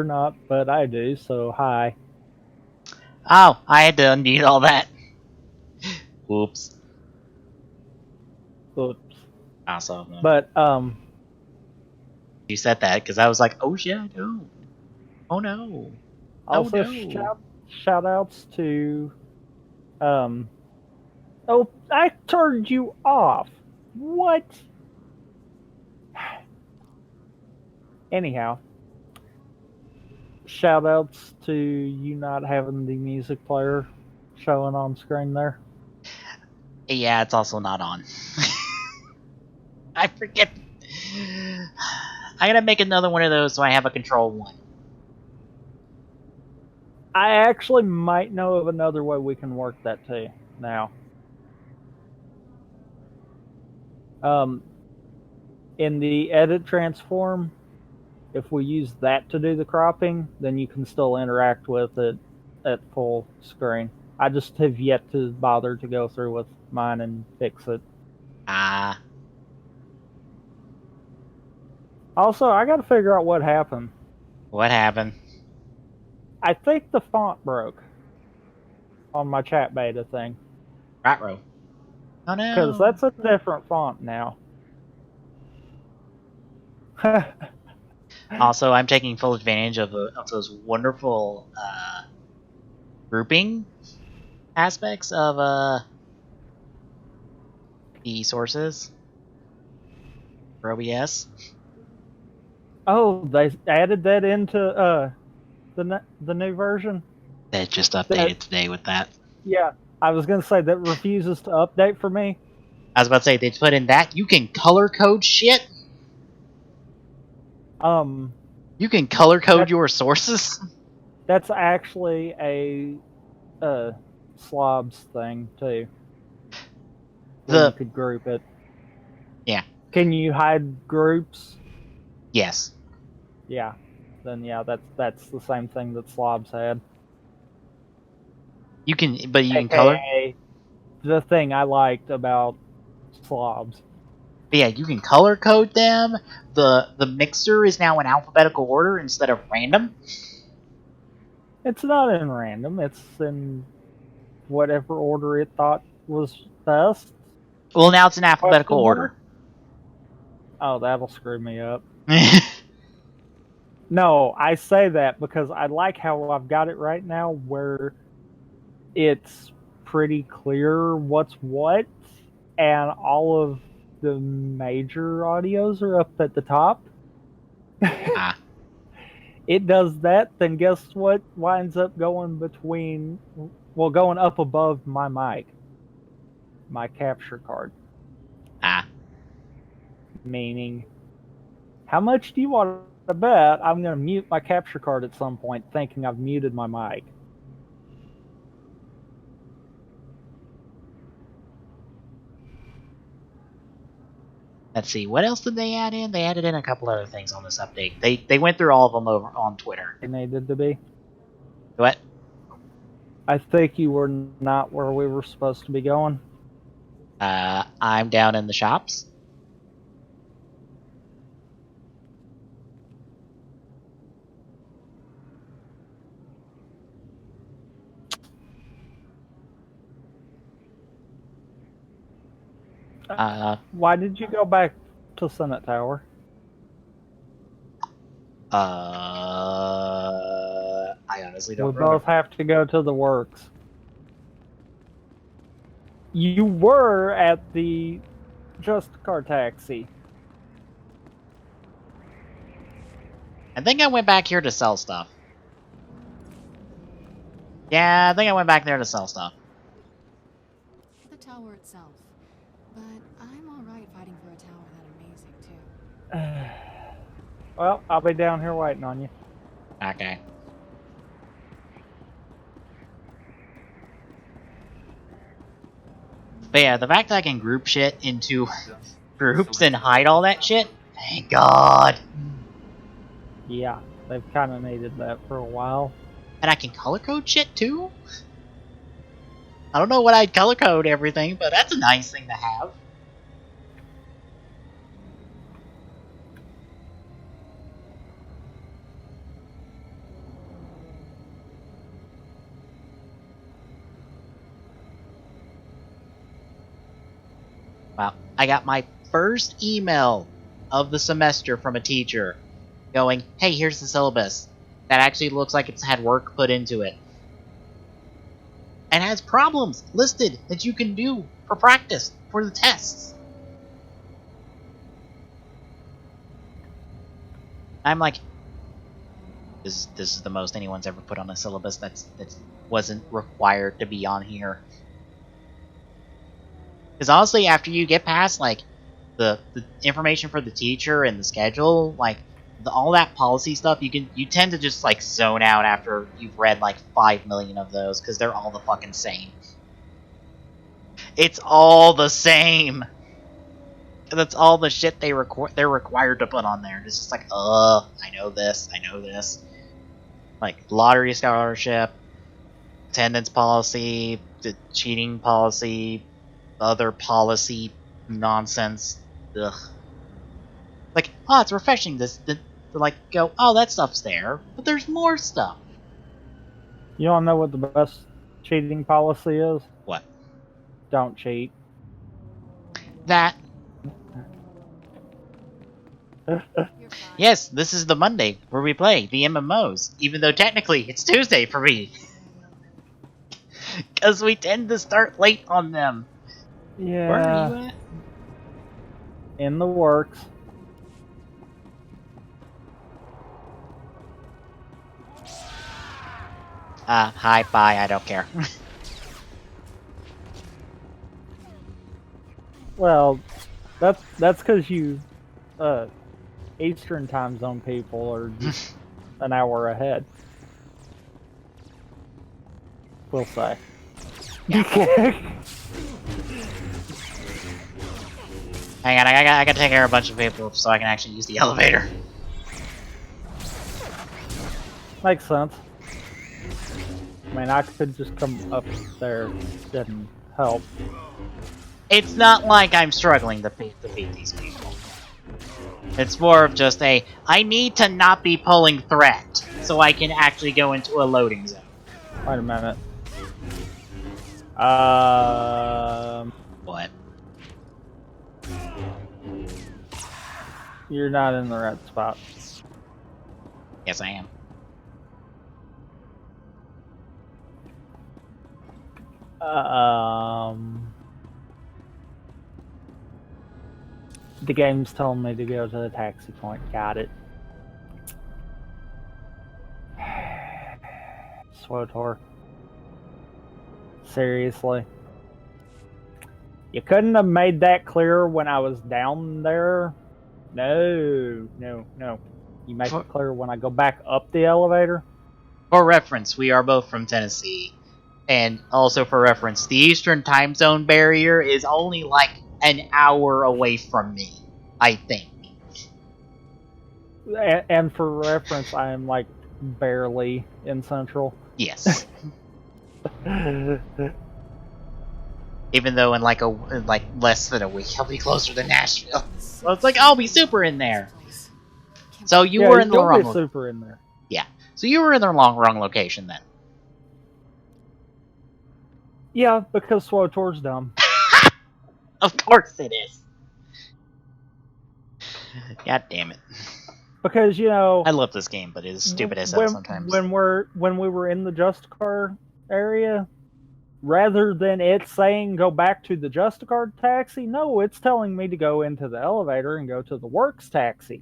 not, but I do, so hi. Oh, I had to unmute all that. Oops. Oops. Also, But, you said that because I was like, oh shit, I don't. Oh no. Oh also no. shout outs to, um, oh, I turned you off. What? Anyhow, shout outs to you not having the music player showing on screen there. Yeah, it's also not on. I forget. I gotta make another one of those so I have a control one. I actually might know of another way we can work that too now. Um, in the edit transform, if we use that to do the cropping, then you can still interact with it at full screen. I just have yet to bother to go through with mine and fix it. Ah. Also, I got to figure out what happened. What happened? I think the font broke on my chat beta thing Ratro. Oh because no. that's a different font now. Also, I'm taking full advantage of those wonderful grouping aspects of the sources for OBS. Oh, they added that into the new version. They just That updated today with that. yeah, I was gonna say that refuses to update for me. I was about to say they put in that you can color code shit. Um, You can color code that your sources. that's actually a slobs thing too, where you The could group it. yeah, Can you hide groups? yes, Yeah. Then yeah, that's the same thing that slobs had. you can, but you can color. AKA the thing I liked about slobs. But yeah, you can color code them. The mixer is now in alphabetical order instead of random. It's not in random, it's in whatever order it thought was best. Well, now it's in alphabetical Question mark? order. Oh, that'll screw me up. No, I say that because I like how I've got it right now where it's pretty clear what's what, and all of the major audios are up at the top. ah, It does that, then guess what winds up going between, well, going up above my mic, my capture card. ah. Meaning, how much do you want to bet I'm going to mute my capture card at some point thinking I've muted my mic? Let's see, what else did they add in? They added in a couple other things on this update. They went through all of them over on Twitter. They needed to be. What? I think you were not where we were supposed to be going. I'm down in the shops. Why did you go back to Senate Tower? I honestly We don't both remember. have to go to the works. You were at the Just Car Taxi. I think I went back here to sell stuff. Yeah, I think I went back there to sell stuff. The tower itself. But I'm alright fighting for a tower that amazing, too. Well, I'll be down here waiting on you. Okay. But yeah, the fact that I can group shit into groups and hide all that shit, thank God. Yeah, they've kind of needed that for a while. And I can color code shit too? I don't know what I'd color code everything, but that's a nice thing to have. Well, I got my first email of the semester from a teacher going, hey, here's the syllabus. That actually looks like it's had work put into it. And has problems listed that you can do for practice, for the tests. I'm like, this is the most anyone's ever put on a syllabus that wasn't required to be on here. Because honestly, after you get past like the information for the teacher and the schedule, like all that policy stuff, you tend to just like zone out after you've read like 5 million of those because they're all the fucking same. It's all the same. That's all the shit they're required to put on there. It's just like, I know this. Like lottery scholarship, attendance policy, the cheating policy, other policy nonsense. Ugh. Like, oh, it's refreshing to like go, oh, that stuff's there, but there's more stuff. You don't know what the best cheating policy is? What? Don't cheat. That. You're fine. Yes, this is the Monday where we play the MMOs, even though technically it's Tuesday for me. Because we tend to start late on them. Yeah. Where are you at? In the works. Hi, bye, I don't care. Well, that's because you Eastern time zone people are just an hour ahead. We'll say. Hang on, I gotta take care of a bunch of people so I can actually use the elevator. Makes sense. I mean, I could just come up there. Didn't help. It's not like I'm struggling to beat these people. It's more of just I need to not be pulling threat so I can actually go into a loading zone. Wait a minute. What? You're not in the right spot. Yes, I am. The game's telling me to go to the taxi point. Got it. SWTOR. Seriously? You couldn't have made that clear when I was down there? No. You make it clear when I go back up the elevator? For reference, we are both from Tennessee. And also for reference, the Eastern time zone barrier is only like an hour away from me, I think. And for reference, I am like barely in Central. Yes. Even though in like less than a week, I'll be closer to Nashville. So it's like I'll be super in there. So you were in the wrong. Super in there. Yeah. So you were in the wrong location then. Yeah, because SWTOR's dumb. Of course it is. God damn it. Because, you know, I love this game, but it is stupid as hell sometimes. When we were in the Justicar area, rather than it saying go back to the Justicar taxi, no, it's telling me to go into the elevator and go to the Works taxi.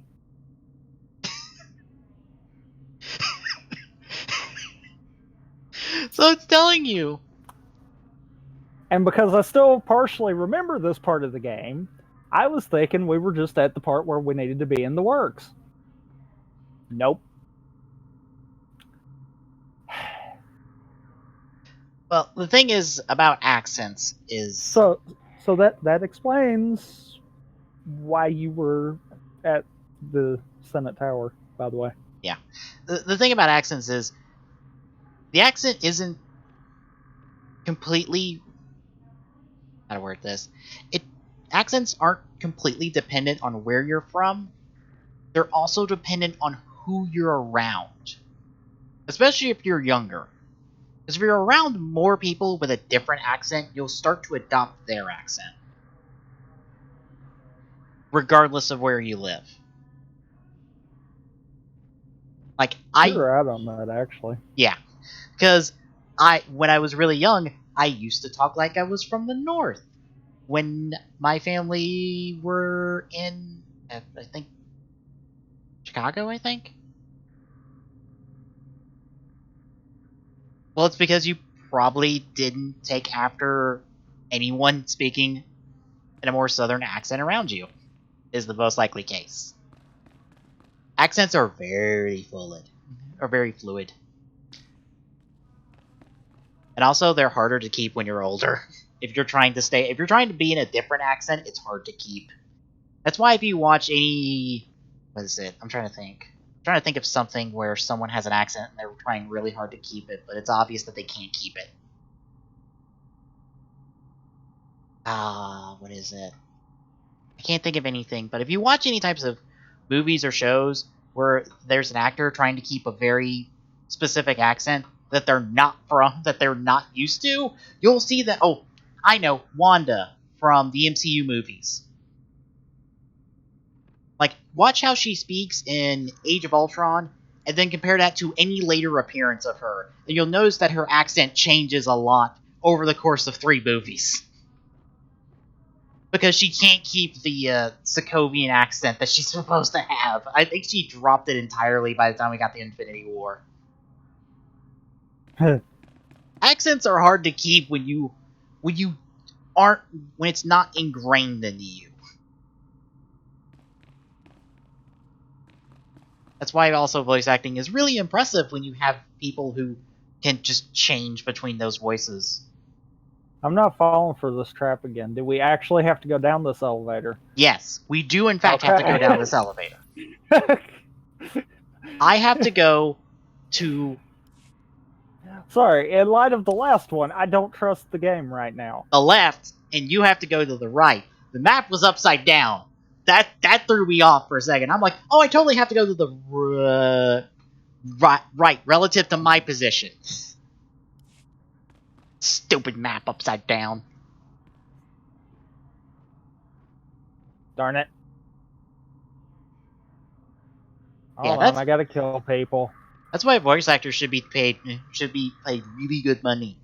So it's telling you. And because I still partially remember this part of the game, I was thinking we were just at the part where we needed to be in the Works. Nope. Well, the thing is about accents is... So that explains why you were at the Senate Tower, by the way. Yeah. The thing about accents is the accent isn't completely... How to word this? Accents aren't completely dependent on where you're from. They're also dependent on who you're around. Especially if you're younger. Because if you're around more people with a different accent, you'll start to adopt their accent. regardless of where you live. Like, You're right on that, actually. Yeah. Because when I was really young, I used to talk like I was from the north. When my family were in, I think, Chicago, I think? Well, it's because you probably didn't take after anyone speaking in a more southern accent around you, is the most likely case. Accents are very fluid. And also, they're harder to keep when you're older. If you're trying to be in a different accent, it's hard to keep. That's why if you watch any, what is it? I'm trying to think. I'm trying to think of something where someone has an accent and they're trying really hard to keep it, but it's obvious that they can't keep it. What is it? I can't think of anything, but if you watch any types of movies or shows where there's an actor trying to keep a very specific accent that they're not used to, you'll see that, oh, I know, Wanda from the MCU movies. Like, watch how she speaks in Age of Ultron, and then compare that to any later appearance of her, and you'll notice that her accent changes a lot over the course of 3 movies. Because she can't keep the Sokovian accent that she's supposed to have. I think she dropped it entirely by the time we got the Infinity War. Accents are hard to keep when it's not ingrained into you. That's why also voice acting is really impressive when you have people who can just change between those voices. I'm not falling for this trap again. Do we actually have to go down this elevator? Yes, we do in fact have to go down this elevator. I have to go to... Sorry, in light of the last one, I don't trust the game right now. the left, and you have to go to the right. The map was upside down. That threw me off for a second. I'm like, oh, I totally have to go to the right relative to my position. Stupid map upside down. Darn it. Yeah, Hold on, I gotta kill people. That's why voice actors should be paid really good money.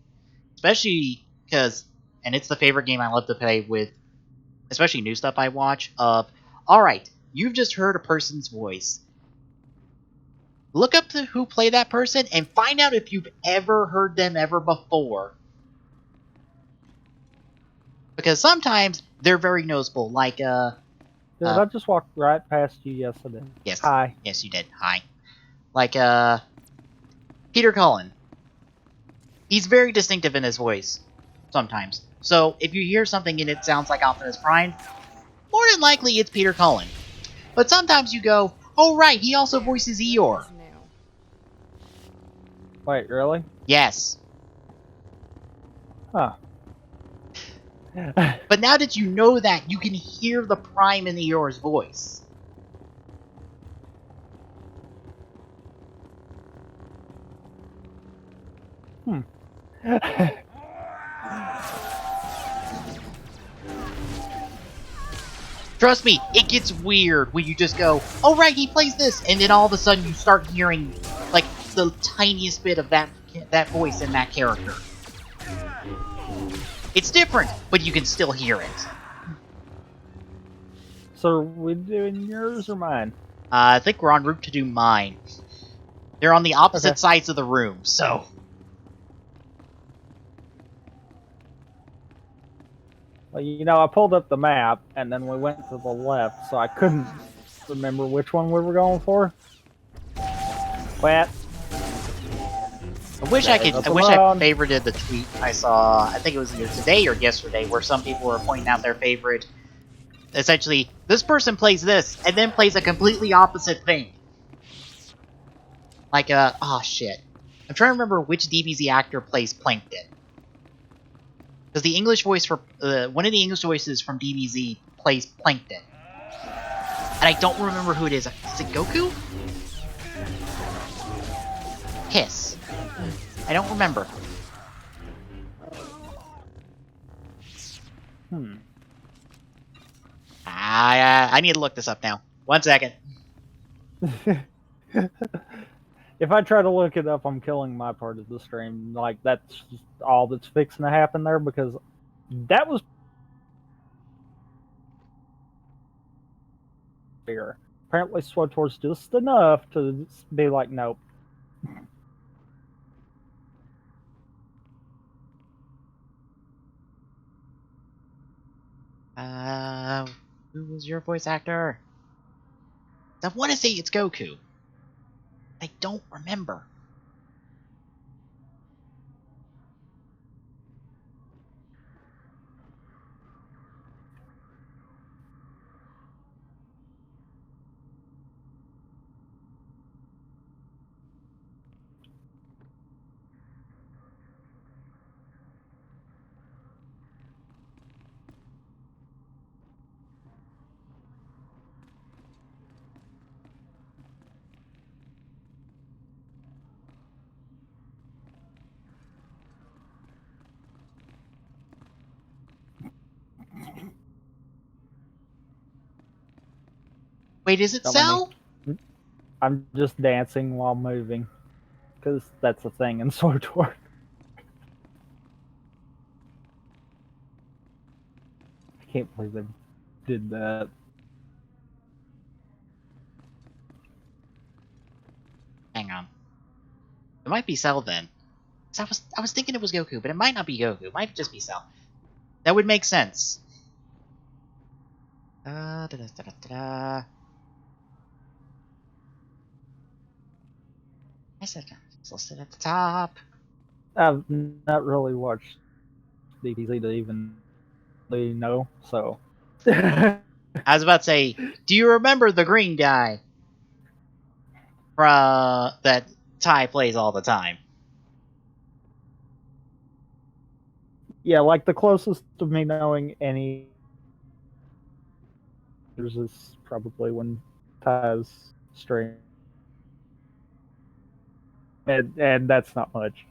Especially because, and it's the favorite game I love to play with, especially new stuff I watch, alright, you've just heard a person's voice. Look up to who played that person and find out if you've ever heard them ever before. Because sometimes they're very noticeable, like, Did I just walk right past you? Yes, I did. Yes. Hi. Yes, you did. Hi. Like, Peter Cullen. He's very distinctive in his voice, sometimes. So, if you hear something and it sounds like Optimus Prime, more than likely it's Peter Cullen. But sometimes you go, oh right, he also voices Eeyore. Wait, really? Yes. Huh. But now that you know that, you can hear the Prime in Eeyore's voice. Trust me, it gets weird when you just go, oh right, he plays this, and then all of a sudden you start hearing, like, the tiniest bit of that voice in that character. It's different, but you can still hear it. So are we doing yours or mine? I think we're en route to do mine. They're on the opposite sides of the room, so... Well, you know, I pulled up the map, and then we went to the left, so I couldn't remember which one we were going for. But I wish I favorited the tweet I saw, I think it was either today or yesterday, where some people were pointing out their favorite. Essentially, this person plays this, and then plays a completely opposite thing. Like, oh shit. I'm trying to remember which DBZ actor plays Plankton. Because the English voice for, one of the English voices from DBZ plays Plankton. And I don't remember who it is. Is it Goku? Hiss. I don't remember. I need to look this up now. 1 second. If I try to look it up, I'm killing my part of the stream. Like, that's just all that's fixing to happen there, because that was fair. Apparently, SWTOR's just enough to be like, nope. Who was your voice actor? I want to say it's Goku. I don't remember. Wait, is it Cell? I'm just dancing while moving, because that's a thing in SWTOR. I can't believe they did that. Hang on. It might be Cell then. 'Cause I was thinking it was Goku, but it might not be Goku. It might just be Cell. That would make sense. I said it's listed at the top. I've not really watched DBZ to even know, so. I was about to say, do you remember the green guy from that Ty plays all the time? Yeah, like the closest to me knowing any is probably when Ty's stream, and that's not much.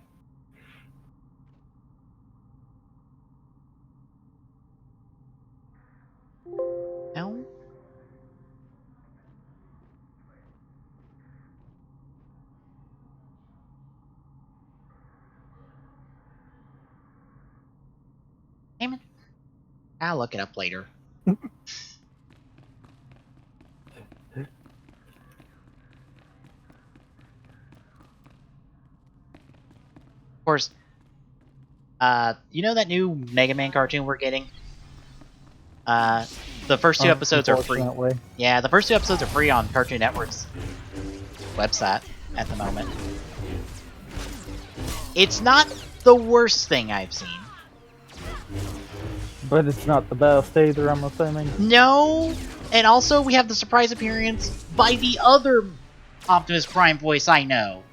No. Damn it. I'll look it up later. Of course, you know that new Mega Man cartoon we're getting? The first 2 episodes are free. Yeah, the first 2 episodes are free on Cartoon Network's website at the moment. It's not the worst thing I've seen. But it's not the best either, I'm assuming. No! And also, we have the surprise appearance by the other Optimus Prime voice I know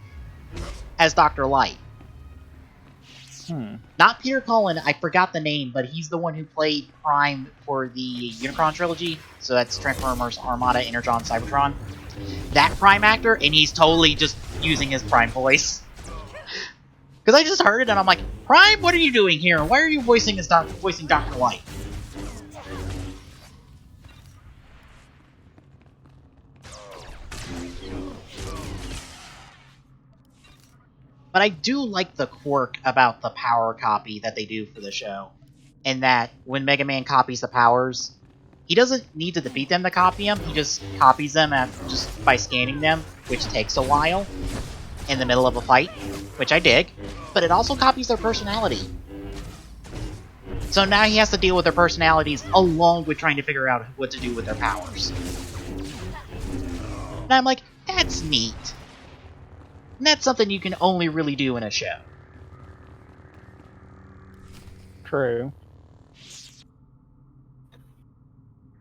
as Dr. Light. Not Peter Cullen, I forgot the name, but he's the one who played Prime for the Unicron trilogy. So that's Transformers, Armada, Energon, Cybertron. That Prime actor, and he's totally just using his Prime voice. Because I just heard it and I'm like, Prime, what are you doing here? Why are you voicing Dr. Light? But I do like the quirk about the power copy that they do for the show. And that when Mega Man copies the powers, he doesn't need to defeat them to copy them, he just copies them just by scanning them, which takes a while in the middle of a fight, which I dig. But it also copies their personality. So now he has to deal with their personalities along with trying to figure out what to do with their powers. And I'm like, that's neat. And that's something you can only really do in a show. True.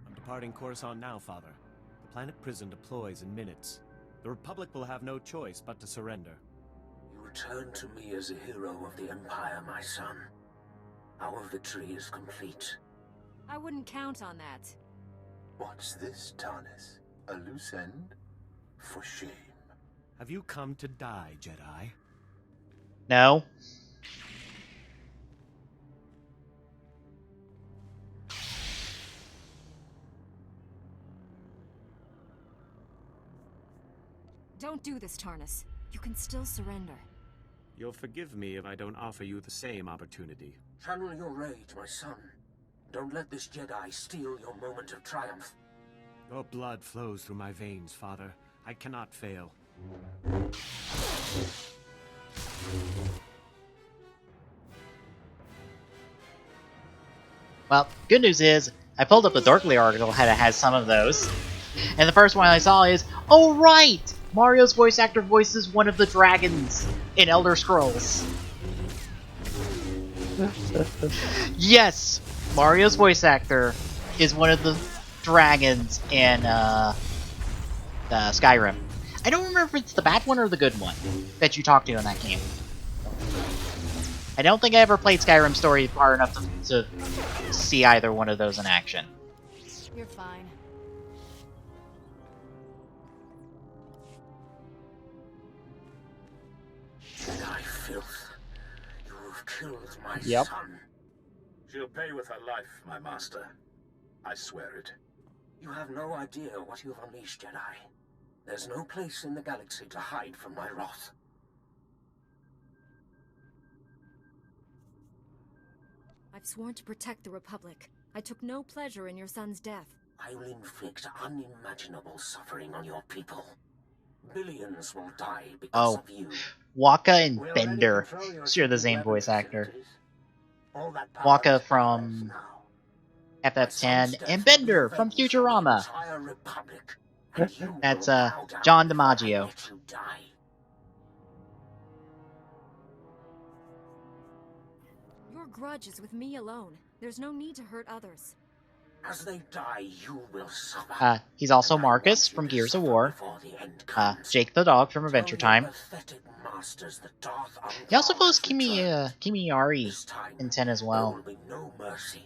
I'm departing Coruscant now, Father. The planet prison deploys in minutes. The Republic will have no choice but to surrender. You return to me as a hero of the Empire, my son. Our victory is complete. I wouldn't count on that. What's this, Tarnis? A loose end? For shame. Have you come to die, Jedi? No. Don't do this, Tarnus. You can still surrender. You'll forgive me if I don't offer you the same opportunity. Channel your rage, my son. Don't let this Jedi steal your moment of triumph. Your blood flows through my veins, Father. I cannot fail. Well, good news is, I pulled up the Dorkly article that has some of those. And the first one I saw is, oh right! Mario's voice actor voices one of the dragons in Elder Scrolls. Yes! Mario's voice actor is one of the dragons in Skyrim. I don't remember if it's the bad one or the good one that you talk to in that game. I don't think I ever played Skyrim story far enough to see either one of those in action. You're fine. Jedi filth. You have killed my Yep. son. She'll pay with her life, my master. I swear it. You have no idea what you've unleashed, Jedi. There's no place in the galaxy to hide from my wrath. I've sworn to protect the Republic. I took no pleasure in your son's death. I will inflict unimaginable suffering on your people. Billions will die because Oh. of you. Waka and We already Bender control your share the secret same weapon voice actor. facilities. All that power Waka is from ours now. My son's FF10 death and will be Bender from avenged on the Futurama. entire Republic, and you That's will bow down John before I DiMaggio. let you die. Your grudge is with me alone. There's no need to hurt others. As they die, you will suffer. He's also And I Marcus want you from to Gears of suffer War. before the end comes. Jake the dog from Tell Adventure your Time. pathetic masters that Darth He also Unkar voiced has returned. Kimiari This time, in 10 as there well. will be no mercy.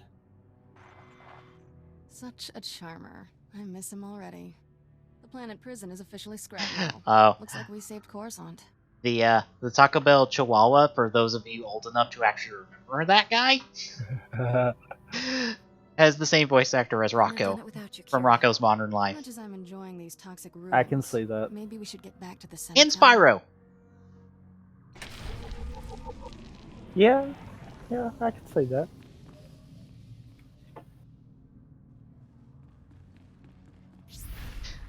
Such a charmer. I miss him already. The planet prison is officially scrapped now. Oh, Looks like we saved Coruscant. the Taco Bell Chihuahua, for those of you old enough to actually remember that guy, has the same voice actor as Couldn't have done Rocco it without you, from Kira. Rocco's Modern As Life. much as I'm enjoying these toxic ruins, I can see that. maybe we should get back to the And Senate Tower. Spyro. Yeah, I can see that.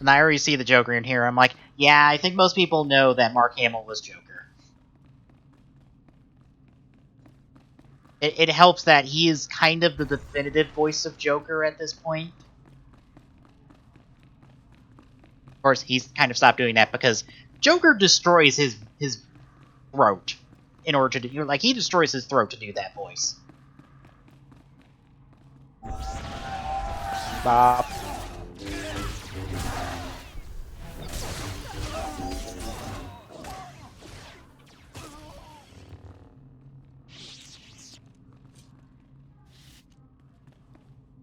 And I already see the Joker in here. I'm like, yeah, I think most people know that Mark Hamill was Joker. It helps that he is kind of the definitive voice of Joker at this point. Of course, he's kind of stopped doing that because Joker destroys his throat in order to do, like, he destroys his throat to do that voice. Bop.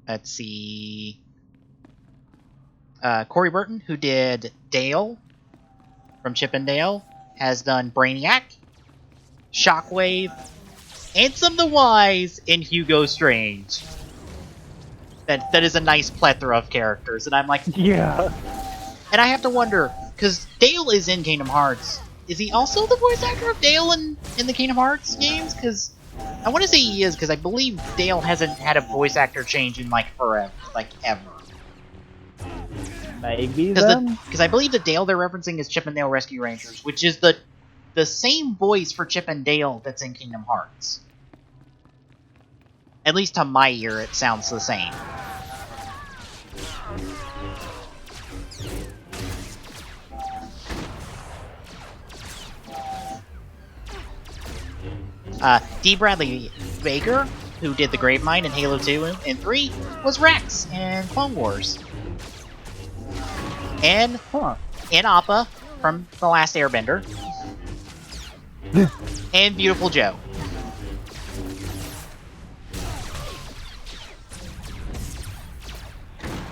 Let's see. Corey Burton, who did Dale from Chip and Dale, has done Brainiac, Shockwave, Ansem the Wise, and Hugo Strange. That is a nice plethora of characters, and I'm like, Yeah. and I have to wonder, because Dale is in Kingdom Hearts. Is he also the voice actor of Dale in the Kingdom Hearts games? Because I want to say he is, because I believe Dale hasn't had a voice actor change in, like, forever. Like, ever. Maybe then. Because I believe the Dale they're referencing is Chip and Dale Rescue Rangers, which is the same voice for Chip and Dale that's in Kingdom Hearts. At least to my ear, it sounds the same. D. Bradley Baker, who did the Gravemind in Halo 2 and 3, was Rex in Clone Wars. And Appa from The Last Airbender. And Beautiful Joe.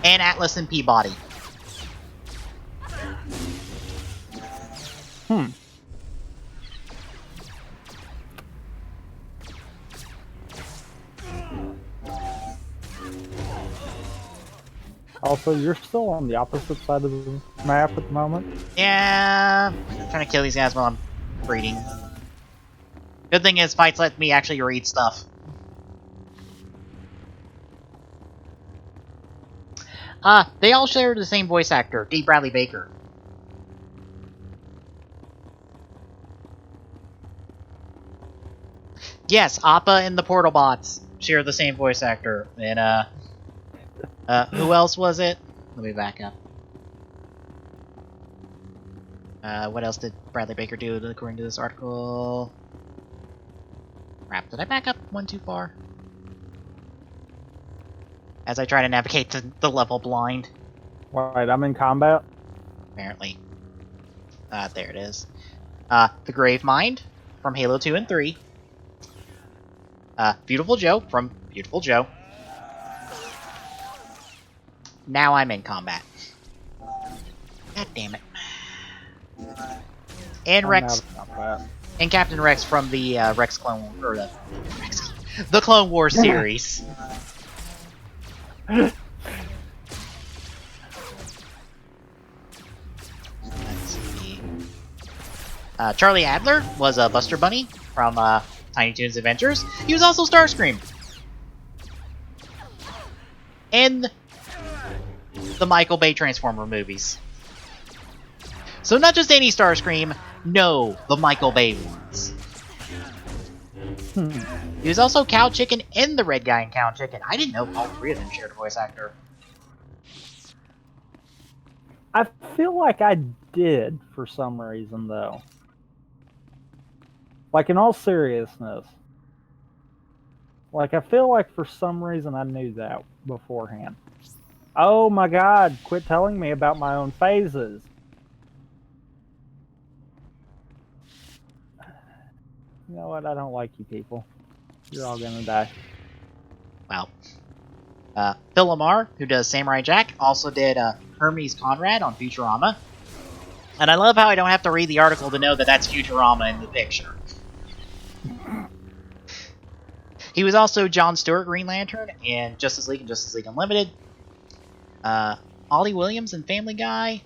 And Atlas and Peabody. Also, you're still on the opposite side of the map at the moment. Yeah, I'm trying to kill these guys while I'm reading. Good thing is, fights let me actually read stuff. They all share the same voice actor, D. Bradley Baker. Yes, Appa and the Portal Bots share the same voice actor. And, who else was it? Let me back up. What else did Bradley Baker do according to this article? Crap, did I back up one too far? As I try to navigate the level blind. Right, I'm in combat. Apparently. There it is. The Grave Mind from Halo 2 and 3. Beautiful Joe from Beautiful Joe. Now I'm in combat. God damn it. And I'm Rex. out of combat. And Captain Rex from the Rex Clone or the Clone Wars series. Let's see. Charlie Adler was a Buster Bunny from Tiny Toons Adventures. He was also Starscream. In the Michael Bay Transformer movies. So not just any Starscream, no, the Michael Bay ones. He was also Cow Chicken in the Red Guy and Cow Chicken. I didn't know all three of them shared a voice actor. I feel like I did for some reason, though. Like, in all seriousness. Like, I feel like for some reason I knew that beforehand. Oh my god, quit telling me about my own phases. You know what? I don't like you people. You're all gonna die. Wow. Phil Lamar, who does Samurai Jack, also did Hermes Conrad on Futurama. And I love how I don't have to read the article to know that that's Futurama in the picture. He was also Jon Stewart Green Lantern in Justice League and Justice League Unlimited. Ollie Williams in Family Guy.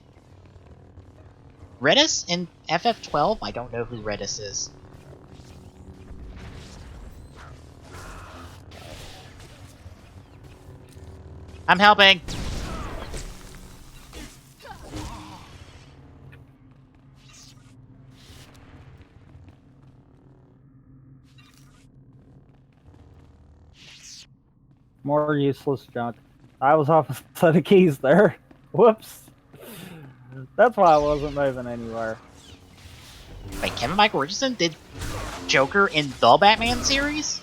Redis in FF12? I don't know who Redis is. I'm helping! More useless junk. I was off a set of keys there. Whoops. That's why I wasn't moving anywhere. Wait, Kevin Michael Richardson did Joker in the Batman series?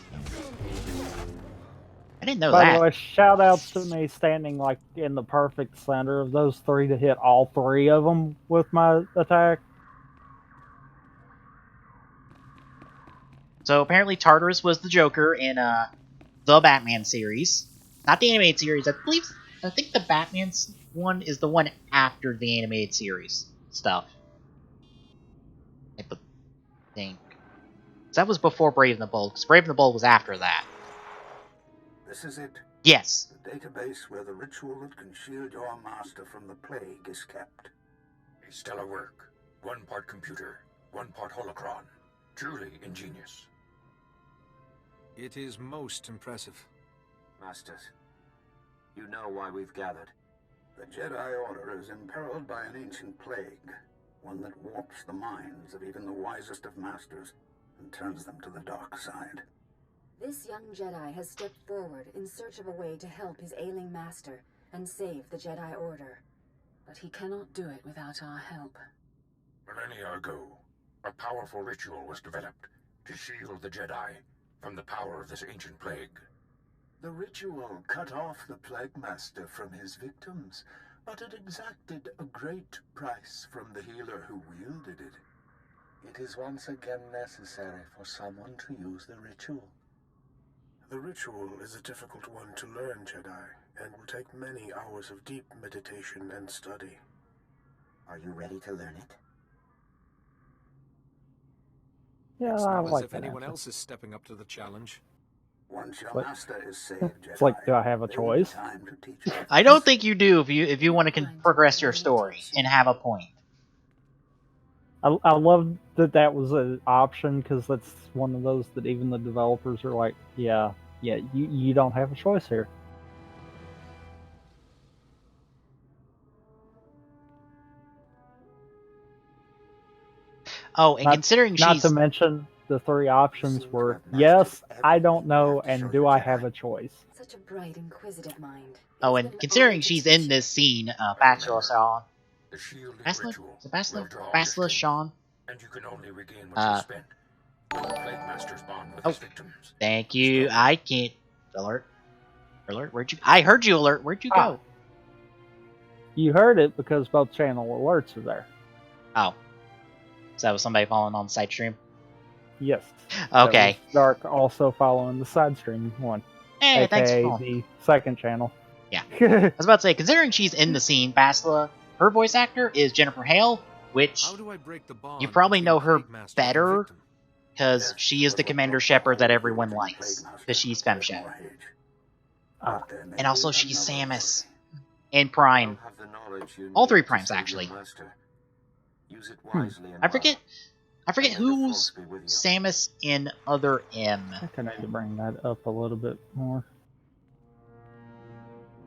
I didn't know By that. the way, shout outs to me standing like in the perfect center of those three to hit all three of them with my attack. So apparently Tartarus was the Joker in the Batman series. Not the animated series. I think the Batman one is the one after the animated series stuff. I think. That was before Brave and the Bold, because Brave and the Bold was after that. This is it. Yes. The database where the ritual that can shield your master from the plague is kept. A stellar work. 1 part computer, 1 part holocron. Truly ingenious. It is most impressive. Masters, you know why we've gathered. The Jedi Order is imperiled by an ancient plague, one that warps the minds of even the wisest of masters and turns them to the dark side. This young Jedi has stepped forward in search of a way to help his ailing master and save the Jedi Order. But he cannot do it without our help. Millennia ago, a powerful ritual was developed to shield the Jedi from the power of this ancient plague. The ritual cut off the Plague Master from his victims, but it exacted a great price from the healer who wielded it. It is once again necessary for someone to use the ritual. The ritual is a difficult one to learn, Jedi, and will take many hours of deep meditation and study. Are you ready to learn it? Yeah, It's I not as like if that anyone answer. else is stepping up to the challenge. Once your Like- master is saved, It's like, Jedi, do I have a there will be choice? time to teach you. I don't think you do if you want to progress your story and have a point. I love that was an option, because that's one of those that even the developers are like, yeah, you don't have a choice here. Oh, and considering Not she's to mention the three options were yes, I don't know, and do I have a choice? Such a bright, inquisitive mind. oh, It's and been considering honored to she's teach in you. this scene, Bachelor Sean, The shielding Bachelor, ritual is it Bachelor, will draw Bachelor your strength, Sean. and you can only regain what you spent. The Plague Master's bond with Oh, his victims. thank is you. broken. I can't. Alert, where'd you? I heard you, alert. Where'd you go? You heard it because both channel alerts are there. Oh, so that was somebody falling on the side stream. Yes. Okay. That was Dark also following the side stream one, Hey, thanks for aka calling. the second channel. Yeah. I was about to say, considering she's in the scene, Basila, her voice actor is Jennifer Hale, which How do I break the bond you probably between know her Plague Master and better victim? because Death she is was the what Commander broke the Shepard that whole everyone Plague likes Master, because she's Plague femshep. Warhage. Ah. But there may And also be she's another Samus way. and Prime. You have the knowledge you All need three to Primes, save your actually. master. Use it wisely and I forget well. And may the who's Force be with you. Samus in Other M. I think I need to bring that up a little bit more.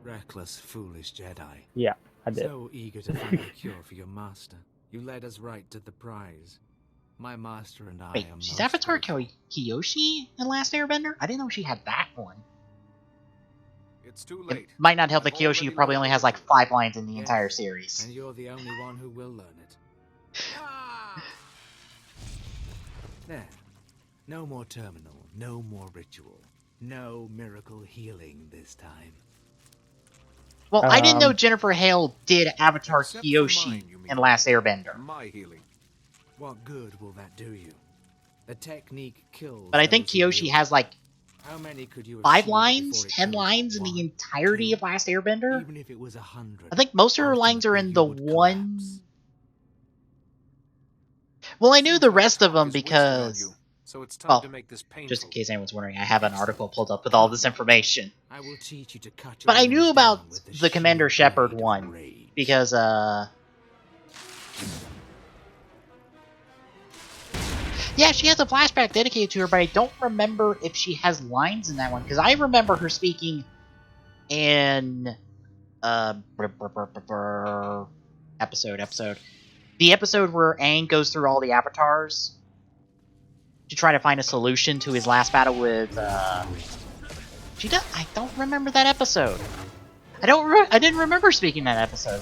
Reckless, foolish Jedi. Yeah, I did. So eager to find a cure for your master. You led us right to the prize. My master and I Wait, am she's most Avatar grateful. Kiyoshi in Last Airbender? I didn't know she had that one. It's too It late. might not help that I've Kiyoshi already probably learned only the has like ritual. 5 lines in the Yes, entire series. And you're the only one who will learn it. There. No more terminal, no more ritual. No miracle healing this time. Well, I didn't know Um, Jennifer Hale did Avatar Except for Kyoshi mine, you mean. in Last Airbender. My healing. What good will that do you? The technique kills. But I think those who Kyoshi wield has like it. How many could you have 5 shielded lines, before it 10 killed you? lines in the 1, entirety 2? of Last Airbender. Even if it was 100. I think most of her lines are in the ultimately you would one. collapse. Well, I knew Seems the my rest of talk them is wasted on because. you, so it's time Well, to make this painful. just in case anyone's wondering, I have an article pulled up with all this information. I will teach you to cut your But I knew enemies about down with the Commander sheer Shepard blade of one rage. because, yeah, she has a flashback dedicated to her, but I don't remember if she has lines in that one, because I remember her speaking in, episode. The episode where Aang goes through all the avatars to try to find a solution to his last battle with, I don't remember that episode. I didn't remember speaking that episode.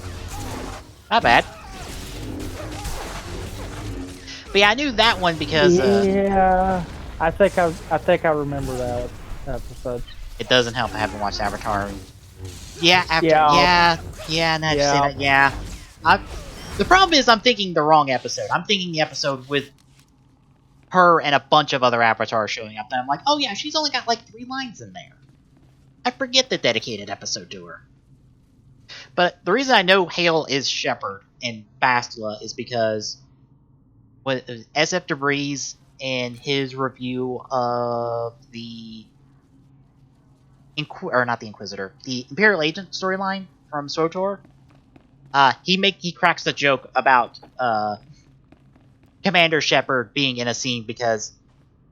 Not bad. But yeah, I knew that one because yeah, I think I remember that episode. it doesn't help I haven't watched Avatar. Yeah, after Yeah. now that you say that, yeah. The problem is I'm thinking the wrong episode. I'm thinking the episode with her and a bunch of other avatars showing up. And I'm like, oh yeah, she's only got like 3 lines in there. I forget the dedicated episode to her. But the reason I know Hale is Shepard and Bastila is because what SF Debris in his review of the not the Inquisitor, the Imperial Agent storyline from SWTOR, he cracks the joke about Commander Shepard being in a scene because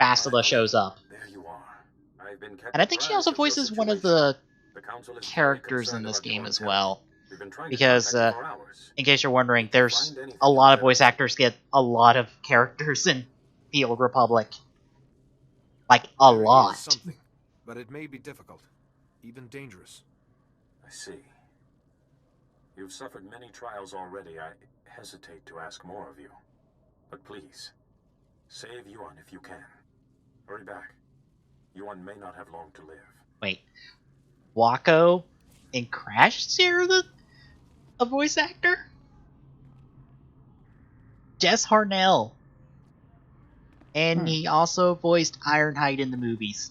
Bastila shows up. There you are. I've been kept And I think she also apprised of your voices one of situation. the Council is very characters in concerned this about your game own as health. well. We've been trying to Because, contact you for hours. in case you're wondering, If you there's find anything a lot of in voice Jedi actors get a lot of characters in the Old Republic. Like, a There is lot. something, but it may be difficult, even dangerous. I see. You've suffered many trials already. I hesitate to ask more of you. But please, save Yuan if you can. Hurry back. Yuan may not have long to live. Wait. Wako and Crash share a voice actor? Jess Harnell. And he also voiced Ironhide in the movies.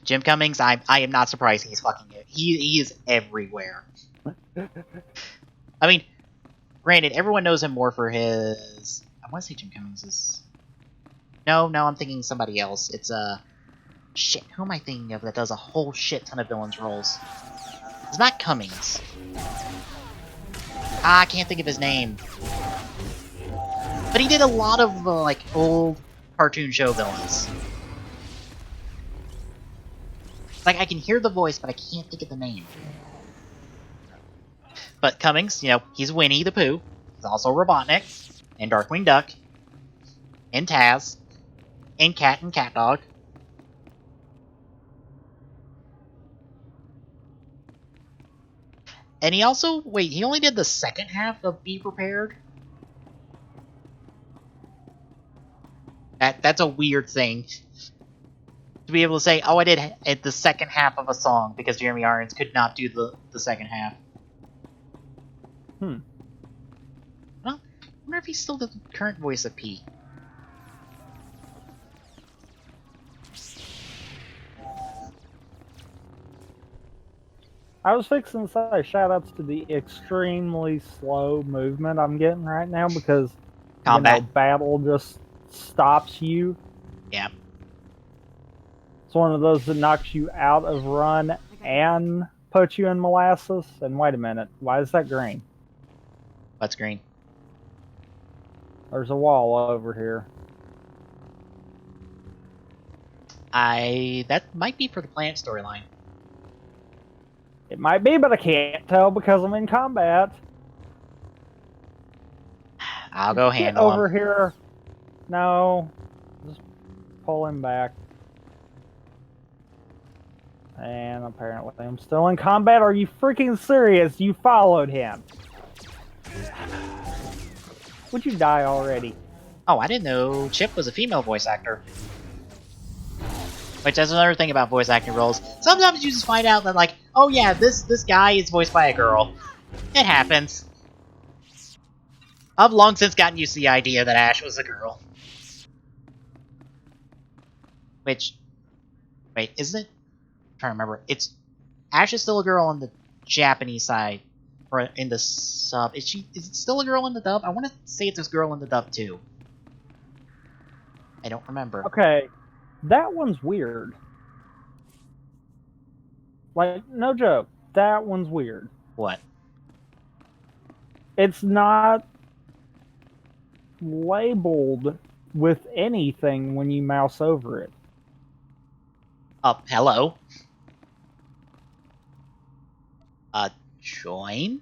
Jim Cummings, I am not surprised he's fucking it. He is everywhere. I mean, Granted, everyone knows him more for his... I want to say Jim Cummings is... No, I'm thinking somebody else. It's, shit, who am I thinking of that does a whole shit ton of villains roles? It's not Cummings. I can't think of his name. But he did a lot of, like, old cartoon show villains. Like, I can hear the voice, but I can't think of the name. But Cummings, you know, he's Winnie the Pooh. He's also Robotnik, and Darkwing Duck, and Taz, and Cat and CatDog. And he also, wait, he only did the second half of Be Prepared? That's a weird thing. To be able to say, oh, I did the second half of a song, because Jeremy Irons could not do the second half. Well, I wonder if he's still the current voice of P. I was fixing to say shoutouts to the extremely slow movement I'm getting right now because Combat. battle just stops you. Yeah. It's one of those that knocks you out of run and puts you in molasses. And wait a minute, why is that green? What's green? There's a wall over here. That might be for the planet storyline. It might be, but I can't tell because I'm in combat. I'll go handle over him. Here. No. Just pull him back. And apparently I'm still in combat. Are you freaking serious? You followed him. Would you die already? Oh, I didn't know Chip was a female voice actor. Which, that's another thing about voice acting roles. Sometimes you just find out that, like, oh yeah, this guy is voiced by a girl. It happens. I've long since gotten used to the idea that Ash was a girl. Which, wait, isn't it? I'm trying to remember. It's Ash is still a girl on the Japanese side, or in the sub. Is it still a girl in the dub? I want to say it's a girl in the dub too. I don't remember. Okay, that one's weird. Like, no joke, that one's weird. What? It's not labeled with anything when you mouse over it. Hello? Join?